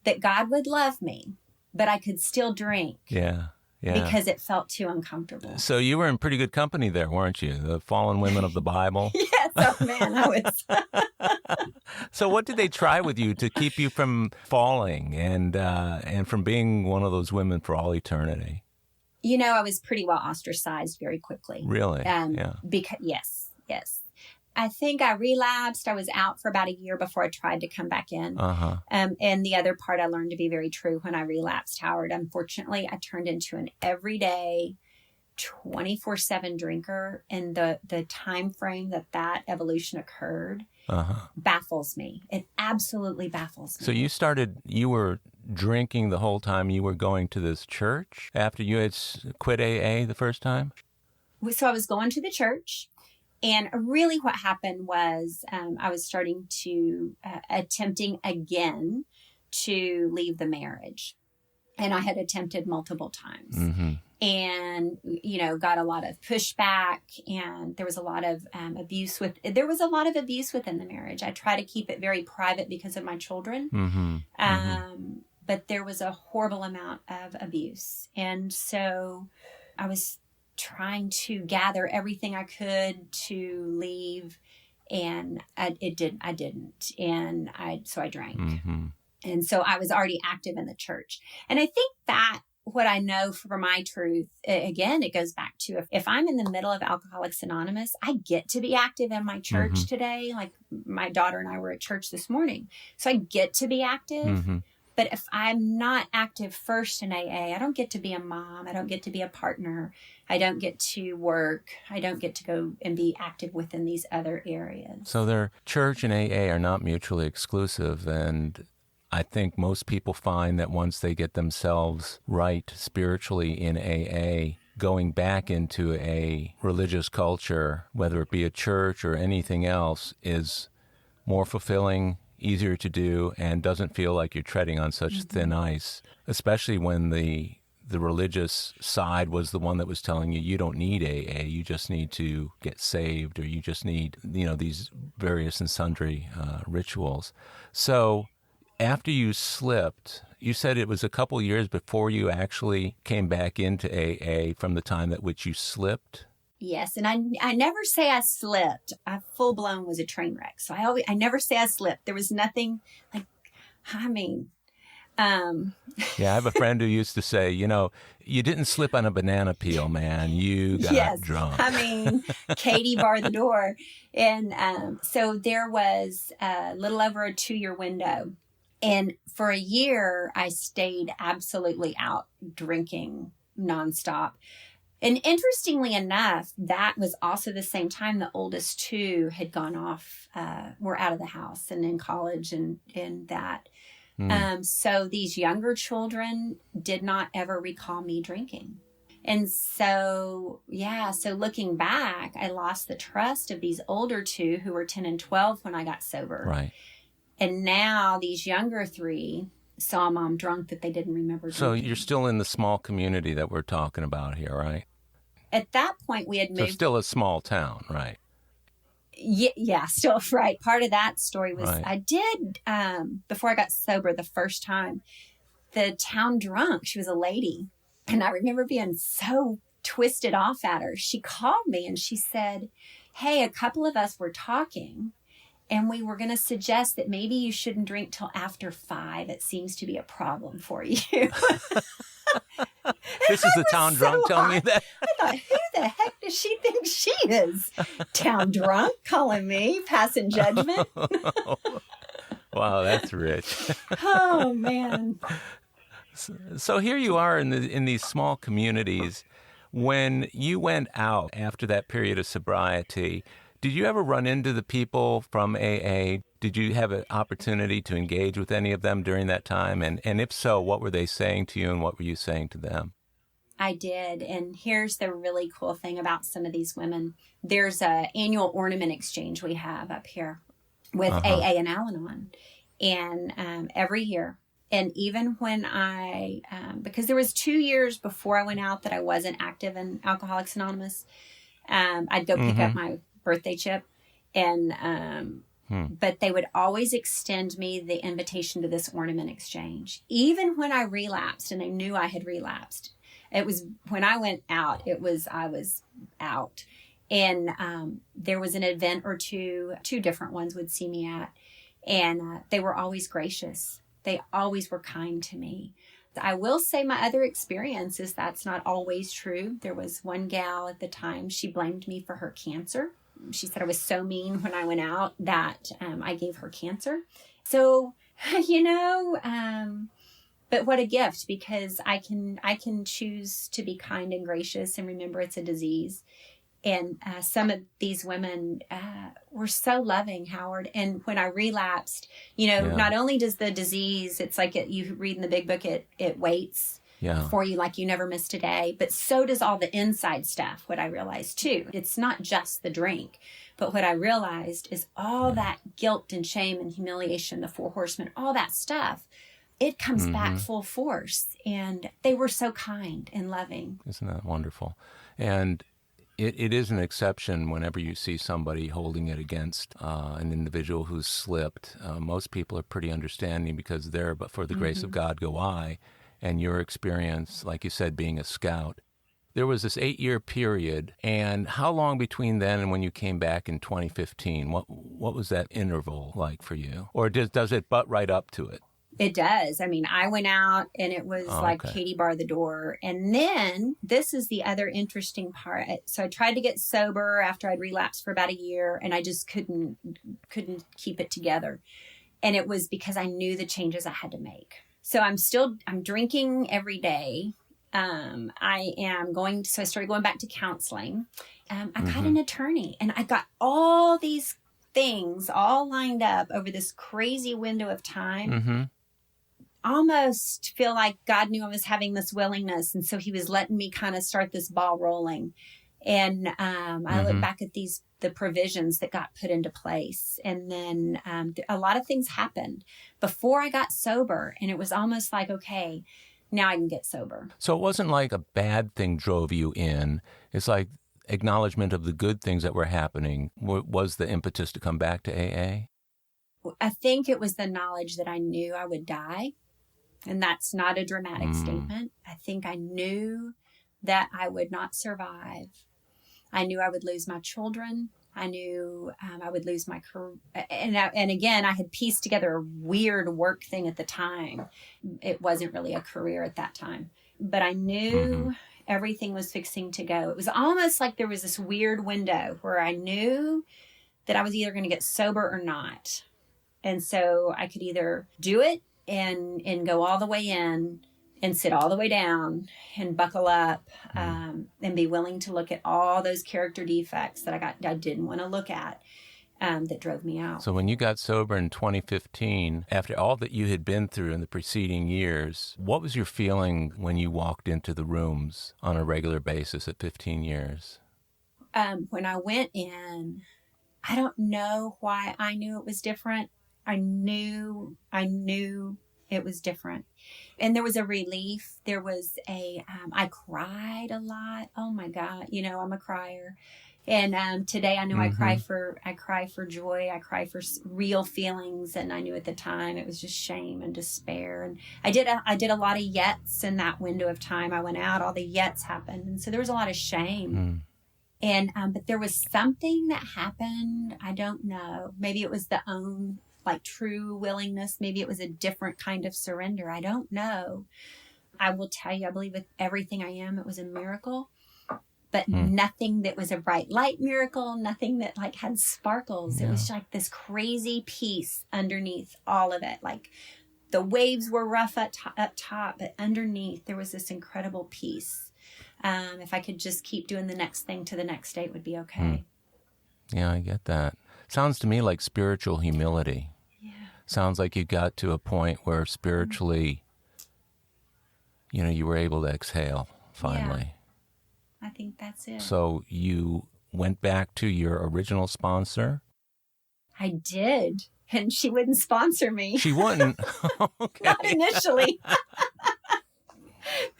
that God would love me, but I could still drink. Yeah. Because it felt too uncomfortable. So you were in pretty good company there, weren't you? The fallen women of the Bible. Yes, oh man, I was. So what did they try with you to keep you from falling and from being one of those women for all eternity? I was pretty well ostracized very quickly. Really? Yeah. Because yes. I think I relapsed. I was out for about a year before I tried to come back in. And the other part I learned to be very true when I relapsed, Howard. Unfortunately, I turned into an everyday 24/7 drinker. And the time frame that evolution occurred, baffles me. It absolutely baffles me. So you were drinking the whole time you were going to this church after you had quit AA the first time? So I was going to the church, and really what happened was I was starting to attempting again to leave the marriage. And I had attempted multiple times. Mm-hmm. And, got a lot of pushback, and there was a lot of abuse within the marriage. I try to keep it very private because of my children. Mm-hmm. But there was a horrible amount of abuse. And so I was trying to gather everything I could to leave, and I didn't. And so I drank. Mm-hmm. And so I was already active in the church. And I think that what I know for my truth, again, it goes back to if I'm in the middle of Alcoholics Anonymous, I get to be active in my church today. Like my daughter and I were at church this morning. So I get to be active. Mm-hmm. But if I'm not active first in AA, I don't get to be a mom. I don't get to be a partner. I don't get to work. I don't get to go and be active within these other areas. So their church and AA are not mutually exclusive. And I think most people find that once they get themselves right spiritually in AA, going back into a religious culture, whether it be a church or anything else, is more fulfilling, easier to do, and doesn't feel like you're treading on such thin ice, especially when the religious side was the one that was telling you, you don't need AA, you just need to get saved, or you just need, these various and sundry rituals. So after you slipped, you said it was a couple years before you actually came back into AA from the time at which you slipped? Yes, and I never say I slipped. I full blown was a train wreck. So I never say I slipped. There was nothing Yeah, I have a friend who used to say, you didn't slip on a banana peel, man. You got drunk. Katie barred the door. And so there was a little over a 2-year window. And for a year, I stayed absolutely out drinking nonstop. And interestingly enough, that was also the same time the oldest two had gone off, were out of the house and in college and that. So these younger children did not ever recall me drinking. And so looking back, I lost the trust of these older two who were 10 and 12 when I got sober. Right. And now these younger three saw mom drunk that they didn't remember drinking. So you're still in the small community that we're talking about here, right? At that point, we had moved. So still a small town, right? Yeah, still right. Part of that story was right. I did, before I got sober the first time, the town drunk, she was a lady. And I remember being so twisted off at her. She called me and she said, hey, a couple of us were talking, and we were going to suggest that maybe you shouldn't drink till after 5. It seems to be a problem for you. This is the town drunk telling me that? I thought, who the heck does she think she is? Town drunk calling me, passing judgment. Wow, that's rich. Oh, man. So here you are in these small communities. When you went out after that period of sobriety, did you ever run into the people from AA? Did you have an opportunity to engage with any of them during that time? And if so, what were they saying to you and what were you saying to them? I did. And here's the really cool thing about some of these women. There's an annual ornament exchange we have up here with AA and Al-Anon. And every year. And even when I, because there was 2 years before I went out that I wasn't active in Alcoholics Anonymous, I'd go pick up my birthday chip, and but they would always extend me the invitation to this ornament exchange. Even when I relapsed and they knew I had relapsed, it was when I went out, I was out. And there was an event or two different ones would see me at, and they were always gracious. They always were kind to me. I will say my other experience is that's not always true. There was one gal at the time, she blamed me for her cancer. She said I was so mean when I went out that I gave her cancer. So, but what a gift, because I can choose to be kind and gracious and remember it's a disease. And some of these women were so loving, Howard. And when I relapsed, not only does the disease, it's like you read in the big book, it waits for you like you never missed a day. But so does all the inside stuff, what I realized too. It's not just the drink. But what I realized is all that guilt and shame and humiliation, the 4 horsemen, all that stuff, it comes back full force. And they were so kind and loving. Isn't that wonderful? And it is an exception whenever you see somebody holding it against an individual who's slipped. Most people are pretty understanding because they're, but for the grace of God go I. And your experience, like you said, being a scout, there was this 8-year period. And how long between then and when you came back in 2015? What was that interval like for you? Or does it butt right up to it? It does. I mean, I went out and it was like Katie barred the door. And then this is the other interesting part. So I tried to get sober after I'd relapsed for about a year, and I just couldn't keep it together. And it was because I knew the changes I had to make. So I'm drinking every day. So I started going back to counseling. I got an attorney, and I got all these things all lined up over this crazy window of time. Almost feel like God knew I was having this willingness. And so he was letting me kind of start this ball rolling. And I look back at the provisions that got put into place. And then a lot of things happened before I got sober. And it was almost like, okay, now I can get sober. So it wasn't like a bad thing drove you in. It's like acknowledgement of the good things that were happening was the impetus to come back to AA? I think it was the knowledge that I knew I would die. And that's not a dramatic statement. I think I knew that I would not survive. I knew I would lose my children. I knew I would lose my career. And again, I had pieced together a weird work thing at the time. It wasn't really a career at that time. But I knew everything was fixing to go. It was almost like there was this weird window where I knew that I was either going to get sober or not. And so I could either do it and go all the way in and sit all the way down and buckle up and be willing to look at all those character defects that I didn't want to look at that drove me out. So when you got sober in 2015, after all that you had been through in the preceding years, what was your feeling when you walked into the rooms on a regular basis at 15 years? When I went in, I don't know why I knew it was different. I knew it was different. And there was a relief. There was I cried a lot. Oh my God. I'm a crier. And today I know I cry for joy. I cry for real feelings. And I knew at the time it was just shame and despair. And I did a lot of yets in that window of time. I went out, all the yets happened. And so there was a lot of shame. And, but there was something that happened. I don't know. Maybe it was the own true willingness. Maybe it was a different kind of surrender. I don't know. I will tell you, I believe with everything I am, it was a miracle, but nothing that was a bright light miracle, nothing that had sparkles. It was like this crazy peace underneath all of it. Like the waves were rough up top, but underneath there was this incredible peace. If I could just keep doing the next thing to the next day, it would be okay. Yeah, I get that. Sounds to me like spiritual humility. Sounds like you got to a point where spiritually, you were able to exhale finally. Yeah, I think that's it. So you went back to your original sponsor? I did. And she wouldn't sponsor me. She wouldn't? Okay. Not initially.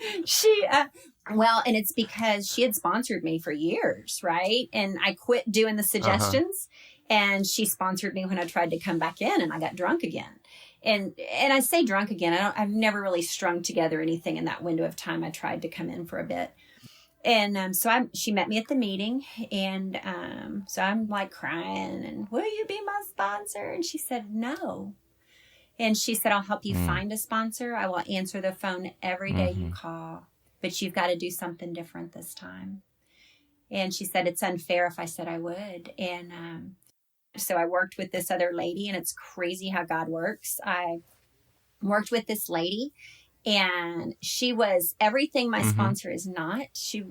And it's because she had sponsored me for years, right? And I quit doing the suggestions. And she sponsored me when I tried to come back in, and I got drunk again. And I say drunk again. I've never really strung together anything in that window of time. I tried to come in for a bit. And she met me at the meeting, and so I'm crying, and will you be my sponsor? And she said, no. And she said, I'll help you find a sponsor. I will answer the phone every day you call, but you've got to do something different this time. And she said, it's unfair if I said I would. And so I worked with this other lady, and it's crazy how God works. I worked with this lady, And she was everything my sponsor is not. She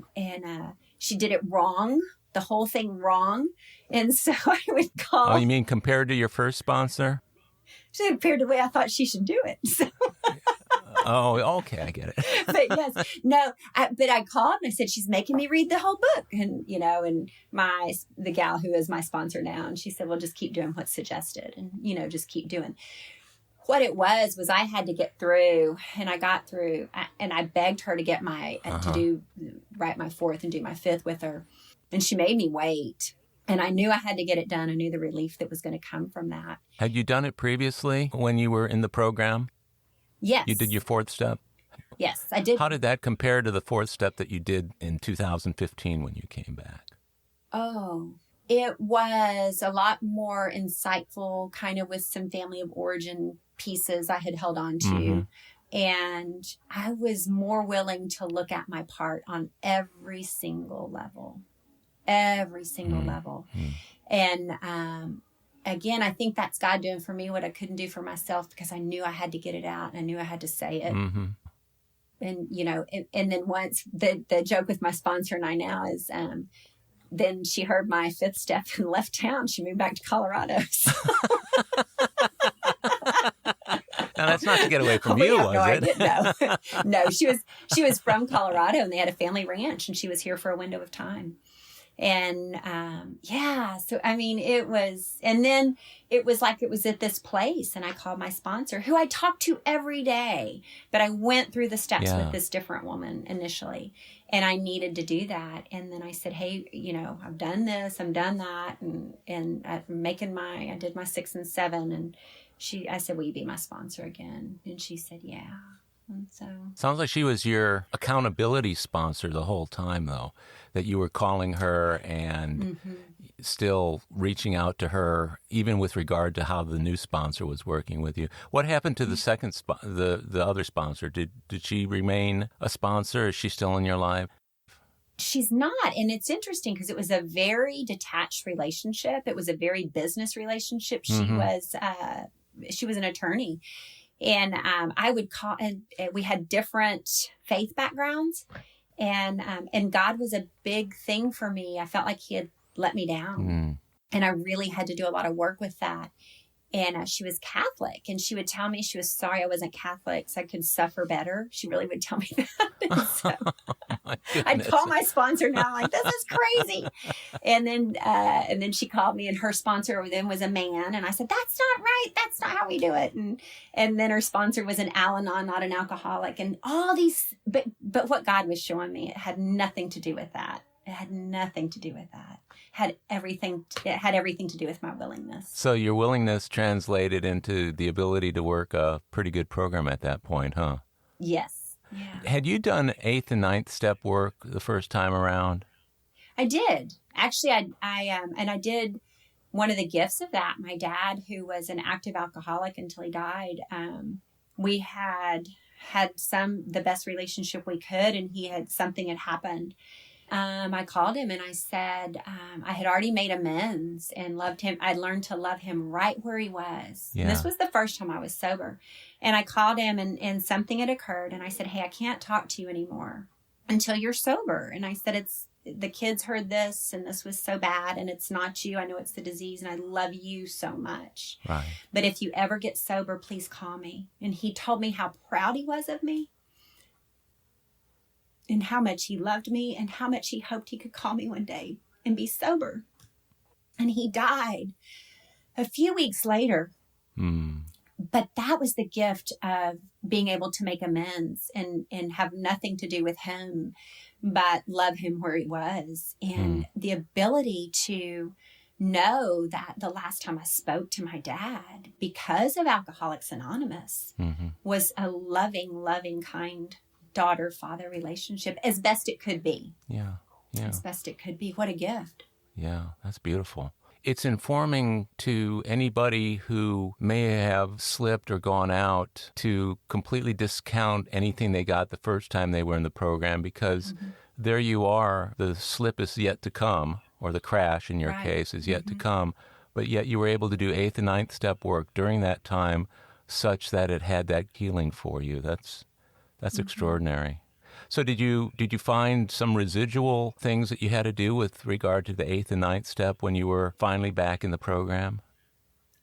did it wrong, the whole thing wrong. And so I would call. Oh, you mean compared to your first sponsor? She compared to the way I thought she should do it. So. Oh, okay, I get it. But yes, no, but I called and I said, she's making me read the whole book. And, and the gal who is my sponsor now, and she said, well, just keep doing what's suggested and, just keep doing. What it was I had to get through, and I got through, and I begged her to get write my fourth and do my fifth with her. And she made me wait. And I knew I had to get it done. I knew the relief that was going to come from that. Had you done it previously when you were in the program? Yes. You did your fourth step? Yes, I did. How did that compare to the fourth step that you did in 2015 when you came back? Oh, it was a lot more insightful, kind of with some family of origin pieces I had held on to. And I was more willing to look at my part on every single level. And again, I think that's God doing for me what I couldn't do for myself, because I knew I had to get it out and I knew I had to say it. And, and then once the joke with my sponsor and I now is, then she heard my fifth step and left town. She moved back to Colorado. Now, that's not to get away from you, was it? No, no, she was from Colorado, and they had a family ranch, and she was here for a window of time. And, so, I mean, then it was like it was at this place, and I called my sponsor, who I talked to every day, but I went through the steps with this different woman initially, and I needed to do that. And then I said, hey, I've done this, I've done that, and I did my 6 and 7, and I said, will you be my sponsor again? And she said, yeah. And so. Sounds like she was your accountability sponsor the whole time, though, that you were calling her and still reaching out to her, even with regard to how the new sponsor was working with you. What happened to the second the other sponsor? Did she remain a sponsor? Is she still in your life? She's not. And it's interesting because it was a very detached relationship. It was a very business relationship. She was an attorney. And I would call, and we had different faith backgrounds, and God was a big thing for me. I felt like He had let me down, and I really had to do a lot of work with that. And she was Catholic, and she would tell me she was sorry I wasn't Catholic so I could suffer better. She really would tell me that. So I'd call my sponsor now, like, this is crazy. And then she called me, and her sponsor then was a man. And I said, that's not right. That's not how we do it. And then her sponsor was an Al-Anon, not an alcoholic. And all these, but what God was showing me, it had nothing to do with that. It had nothing to do with that. It had everything to do with my willingness. So your willingness translated into the ability to work a pretty good program at that point, huh? Yes. Yeah. Had you done 8th and 9th step work the first time around? I did. Actually, I did one of the gifts of that. My dad, who was an active alcoholic until he died, we had the best relationship we could, and something had happened. I called him and I said, I had already made amends and loved him. I learned to love him right where he was. Yeah. And this was the first time I was sober. And I called him and something had occurred. And I said, hey, I can't talk to you anymore until you're sober. And I said, the kids heard this and this was so bad, and it's not you. I know it's the disease, and I love you so much. Right. But if you ever get sober, please call me. And he told me how proud he was of me, and how much he loved me, and how much he hoped he could call me one day and be sober. And he died a few weeks later. But that was the gift of being able to make amends and have nothing to do with him, but love him where he was. And the ability to know that the last time I spoke to my dad, because of Alcoholics Anonymous, was a loving, kind daughter-father relationship, as best it could be. Yeah. As best it could be. What a gift. Yeah, that's beautiful. It's informing to anybody who may have slipped or gone out to completely discount anything they got the first time they were in the program, because there you are, the slip is yet to come, or the crash in your case is yet to come, but yet you were able to do 8th and 9th step work during that time such that it had that healing for you. That's extraordinary. So did you find some residual things that you had to do with regard to the 8th and 9th step when you were finally back in the program?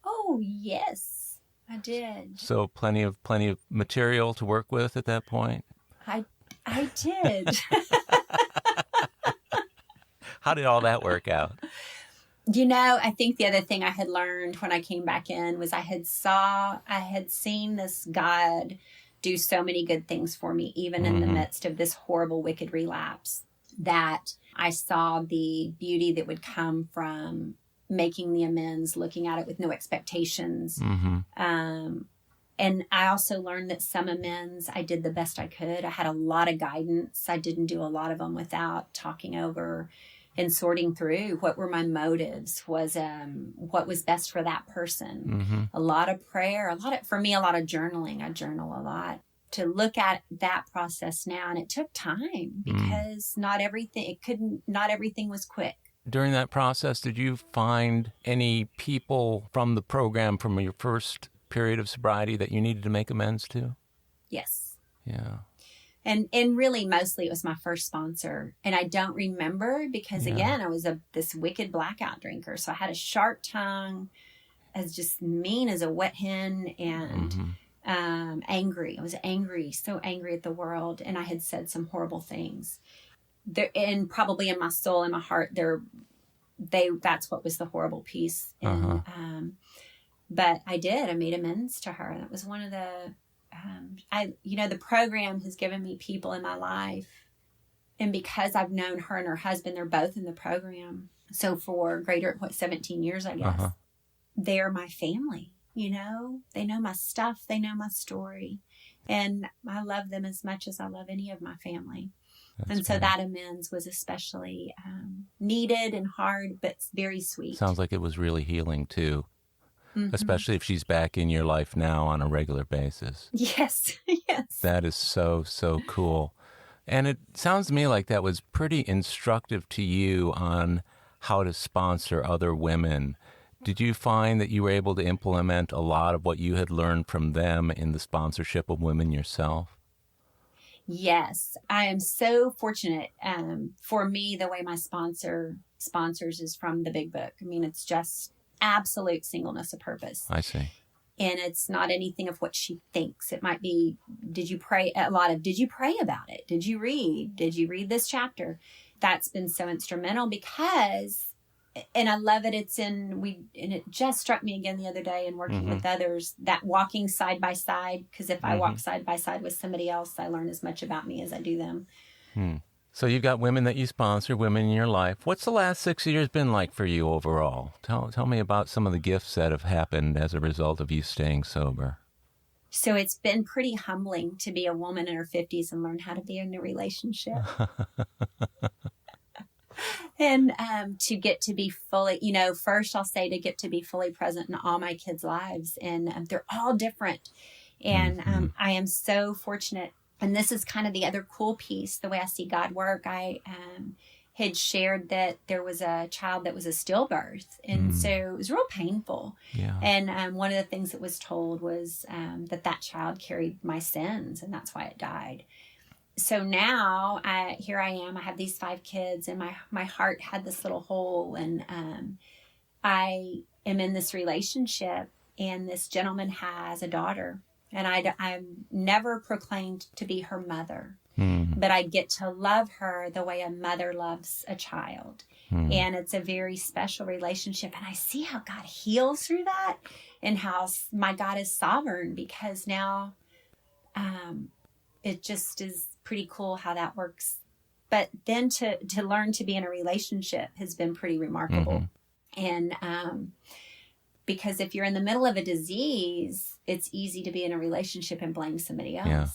Oh, yes, I did. So plenty of material to work with at that point? I did. How did all that work out? I think the other thing I had learned when I came back in was I had seen this God do so many good things for me, even in the midst of this horrible, wicked relapse, that I saw the beauty that would come from making the amends, looking at it with no expectations. And I also learned that some amends, I did the best I could. I had a lot of guidance. I didn't do a lot of them without talking over and sorting through what were my motives, was what was best for that person. A lot of prayer, for me, a lot of journaling. I journal a lot to look at that process now. And it took time because not everything was quick. During that process, did you find any people from the program from your first period of sobriety that you needed to make amends to? Yes. Yeah. And really, mostly it was my first sponsor. And I don't remember because, again, I was this wicked blackout drinker. So I had a sharp tongue, as just mean as a wet hen, and angry. I was angry, so angry at the world. And I had said some horrible things. And probably in my soul, in my heart, that's what was the horrible piece. And, but I made amends to her. That was one of the... the program has given me people in my life. And because I've known her and her husband, they're both in the program. So for 17 years, I guess, they're my family, they know my stuff. They know my story. And I love them as much as I love any of my family. So that amends was especially needed and hard, but very sweet. Sounds like it was really healing too. Especially if she's back in your life now on a regular basis. Yes, yes. That is so, so cool. And it sounds to me like that was pretty instructive to you on how to sponsor other women. Did you find that you were able to implement a lot of what you had learned from them in the sponsorship of women yourself? Yes, I am so fortunate. For me, the way my sponsors is from the Big Book. I mean, it's just absolute singleness of purpose. I see. And it's not anything of what she thinks. It might be, did you pray about it? Did you read this chapter? That's been so instrumental because, and I love it. And it just struck me again the other day in working with others, that walking side by side. Because if I walk side by side with somebody else, I learn as much about me as I do them. So you've got women that you sponsor, women in your life. What's the last 6 years been like for you overall? Tell me about some of the gifts that have happened as a result of you staying sober. So it's been pretty humbling to be a woman in her 50s and learn how to be in a relationship. And to get to be fully, first I'll say to get to be fully present in all my kids' lives. And they're all different. And I am so fortunate. And this is kind of the other cool piece, the way I see God work. I had shared that there was a child that was a stillbirth. And so it was real painful. Yeah. And one of the things that was told was that child carried my sins, and that's why it died. So now here I am. I have these 5 kids, and my heart had this little hole. And I am in this relationship, and this gentleman has a daughter. And I'm never proclaimed to be her mother, but I get to love her the way a mother loves a child. And it's a very special relationship. And I see how God heals through that, and how my God is sovereign, because now it just is pretty cool how that works. But then to learn to be in a relationship has been pretty remarkable. And because if you're in the middle of a disease, it's easy to be in a relationship and blame somebody else. Yeah.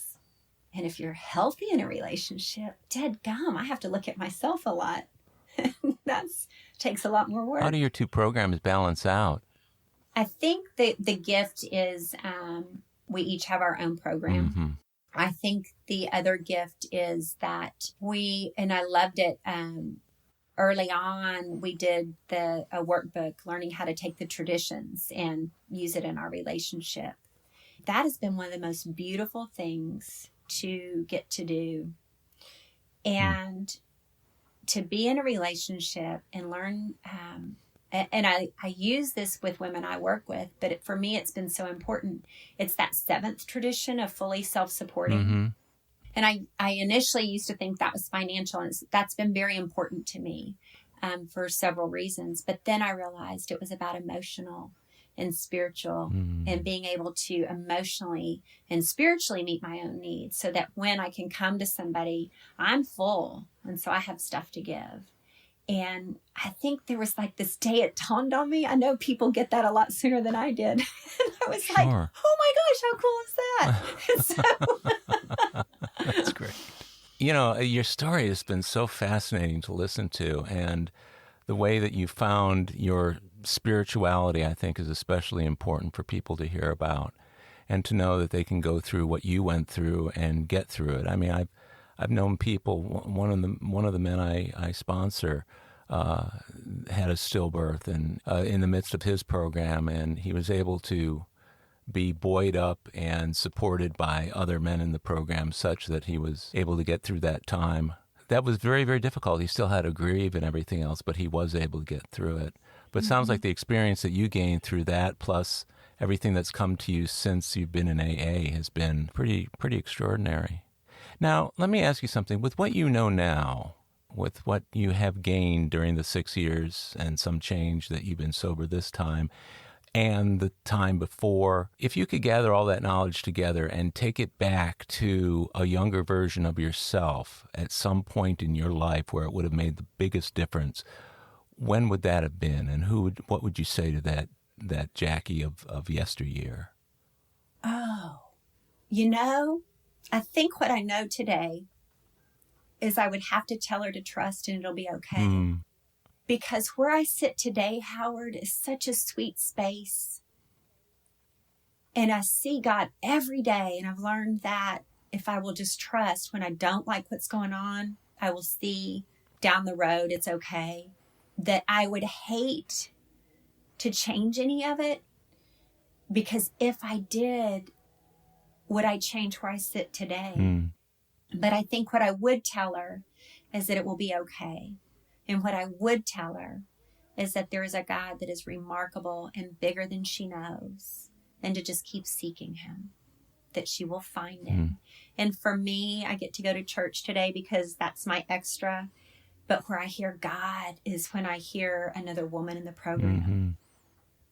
And if you're healthy in a relationship, dadgum, I have to look at myself a lot. That takes a lot more work. How do your 2 programs balance out? I think the gift is we each have our own program. I think the other gift is that and I loved it, early on, we did a workbook, learning how to take the traditions and use it in our relationship. That has been one of the most beautiful things to get to do. And to be in a relationship and learn, and I use this with women I work with, but for me, it's been so important. It's that seventh tradition of fully self-supporting. Mm-hmm. And I initially used to think that was financial, and that's been very important to me for several reasons. But then I realized it was about emotional and spiritual, and being able to emotionally and spiritually meet my own needs, so that when I can come to somebody, I'm full. And so I have stuff to give. And I think there was like this day it dawned on me. I know people get that a lot sooner than I did. And I was like, oh my gosh, how cool is that? That's great. You know, your story has been so fascinating to listen to, and the way that you found your spirituality, I think, is especially important for people to hear about, and to know that they can go through what you went through and get through it. I mean, I've known people. One of the men I sponsor had a stillbirth, and in the midst of his program, and he was able to be buoyed up and supported by other men in the program, such that he was able to get through that time. That was very, very difficult. He still had to grieve and everything else, but he was able to get through it. But it sounds like the experience that you gained through that, plus everything that's come to you since you've been in AA, has been pretty extraordinary. Now, let me ask you something. With what you know now, with what you have gained during the 6 years and some change that you've been sober this time, and the time before, if you could gather all that knowledge together and take it back to a younger version of yourself at some point in your life where it would have made the biggest difference, when would that have been? And what would you say to that Jackie of yesteryear? Oh, I think what I know today is I would have to tell her to trust and it'll be okay. Because where I sit today, Howard, is such a sweet space. And I see God every day. And I've learned that if I will just trust when I don't like what's going on, I will see down the road it's okay. That I would hate to change any of it. Because if I did, would I change where I sit today? But I think what I would tell her is that it will be okay. And what I would tell her is that there is a God that is remarkable and bigger than she knows, and to just keep seeking him, that she will find him. And for me, I get to go to church today because that's my extra. But where I hear God is when I hear another woman in the program.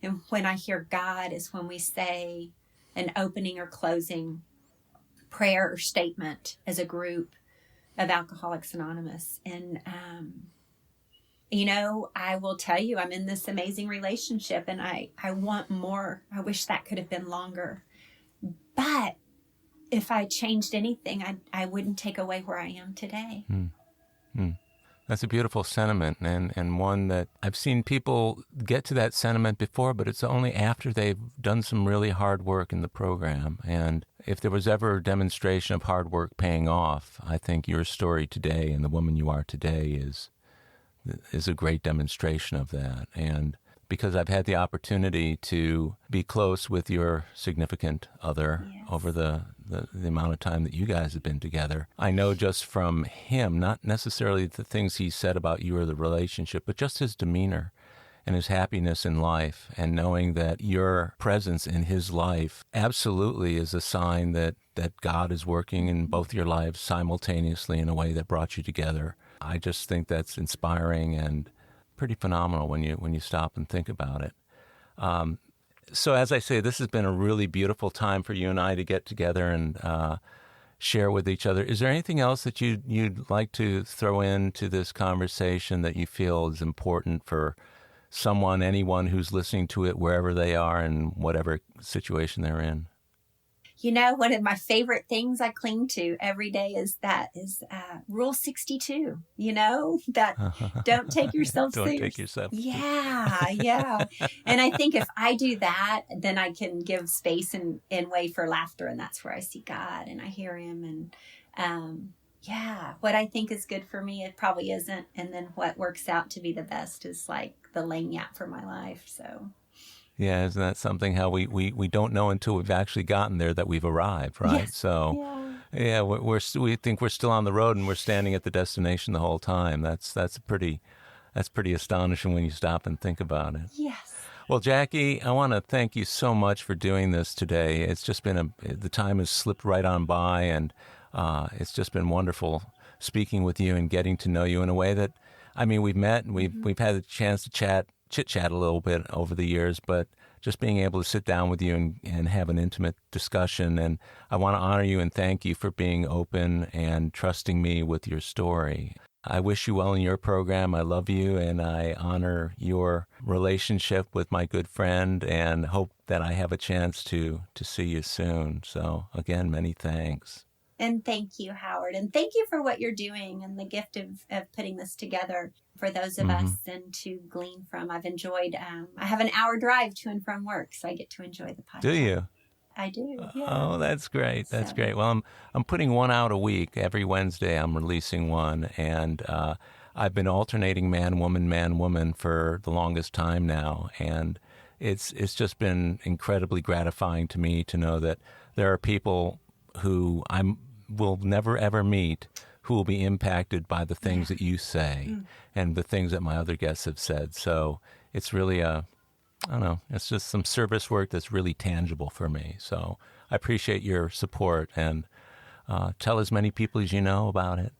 And when I hear God is when we say an opening or closing prayer or statement as a group of Alcoholics Anonymous. And, I will tell you, I'm in this amazing relationship and I want more. I wish that could have been longer. But if I changed anything, I wouldn't take away where I am today. That's a beautiful sentiment, and one that I've seen people get to that sentiment before, but it's only after they've done some really hard work in the program. And if there was ever a demonstration of hard work paying off, I think your story today and the woman you are today is a great demonstration of that. And because I've had the opportunity to be close with your significant other over the amount of time that you guys have been together, I know just from him, not necessarily the things he said about you or the relationship, but just his demeanor and his happiness in life, and knowing that your presence in his life absolutely is a sign that God is working in both your lives simultaneously in a way that brought you together. I just think that's inspiring and pretty phenomenal when you stop and think about it. So as I say, this has been a really beautiful time for you and I to get together and share with each other. Is there anything else that you'd like to throw into this conversation that you feel is important for anyone who's listening to it, wherever they are and whatever situation they're in? One of my favorite things I cling to every day is Rule 62, that don't take yourself seriously. Don't take yourself. Yeah. And I think if I do that, then I can give space and way for laughter. And that's where I see God and I hear him. And what I think is good for me, it probably isn't. And then what works out to be the best is like the lanyard for my life. So. Yeah, isn't that something how we don't know until we've actually gotten there that we've arrived, right? Yes. So, yeah. Yeah, we think we're still on the road and we're standing at the destination the whole time. That's pretty astonishing when you stop and think about it. Yes. Well, Jackie, I want to thank you so much for doing this today. It's just been the time has slipped right on by, and it's just been wonderful speaking with you and getting to know you in a way that, I mean, we've met and we've had a chance to chit chat a little bit over the years, but just being able to sit down with you and have an intimate discussion. And I want to honor you and thank you for being open and trusting me with your story. I wish you well in your program. I love you, and I honor your relationship with my good friend and hope that I have a chance to see you soon. So again, many thanks. And thank you, Howard. And thank you for what you're doing and the gift of putting this together for those of us and to glean from. I've enjoyed, I have an hour drive to and from work, so I get to enjoy the podcast. Do you? I do. Yeah. Oh, that's great. That's great. Well, I'm putting one out a week. Every Wednesday I'm releasing one, and I've been alternating man, woman for the longest time now, and it's just been incredibly gratifying to me to know that there are people who will never ever meet who will be impacted by the things that you say and the things that my other guests have said. So it's really I don't know, it's just some service work that's really tangible for me. So I appreciate your support, and tell as many people as you know about it.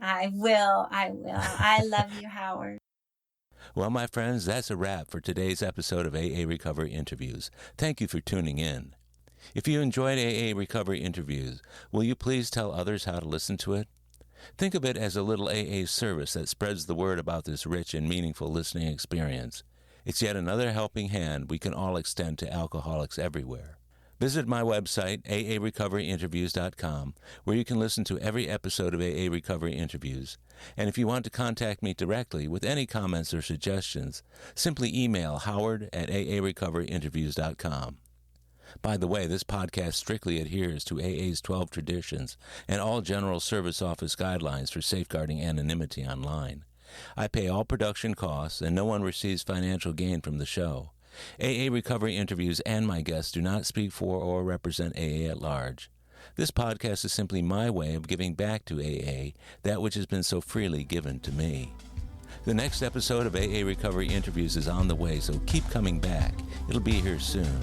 I will. I love you, Howard. Well, my friends, that's a wrap for today's episode of AA Recovery Interviews. Thank you for tuning in. If you enjoyed AA Recovery Interviews, will you please tell others how to listen to it? Think of it as a little AA service that spreads the word about this rich and meaningful listening experience. It's yet another helping hand we can all extend to alcoholics everywhere. Visit my website, aarecoveryinterviews.com, where you can listen to every episode of AA Recovery Interviews. And if you want to contact me directly with any comments or suggestions, simply email howard@aarecoveryinterviews.com. By the way, this podcast strictly adheres to AA's 12 traditions and all General Service Office guidelines for safeguarding anonymity online. I pay all production costs, and no one receives financial gain from the show. AA Recovery Interviews and my guests do not speak for or represent AA at large. This podcast is simply my way of giving back to AA that which has been so freely given to me. The next episode of AA Recovery Interviews is on the way, so keep coming back. It'll be here soon.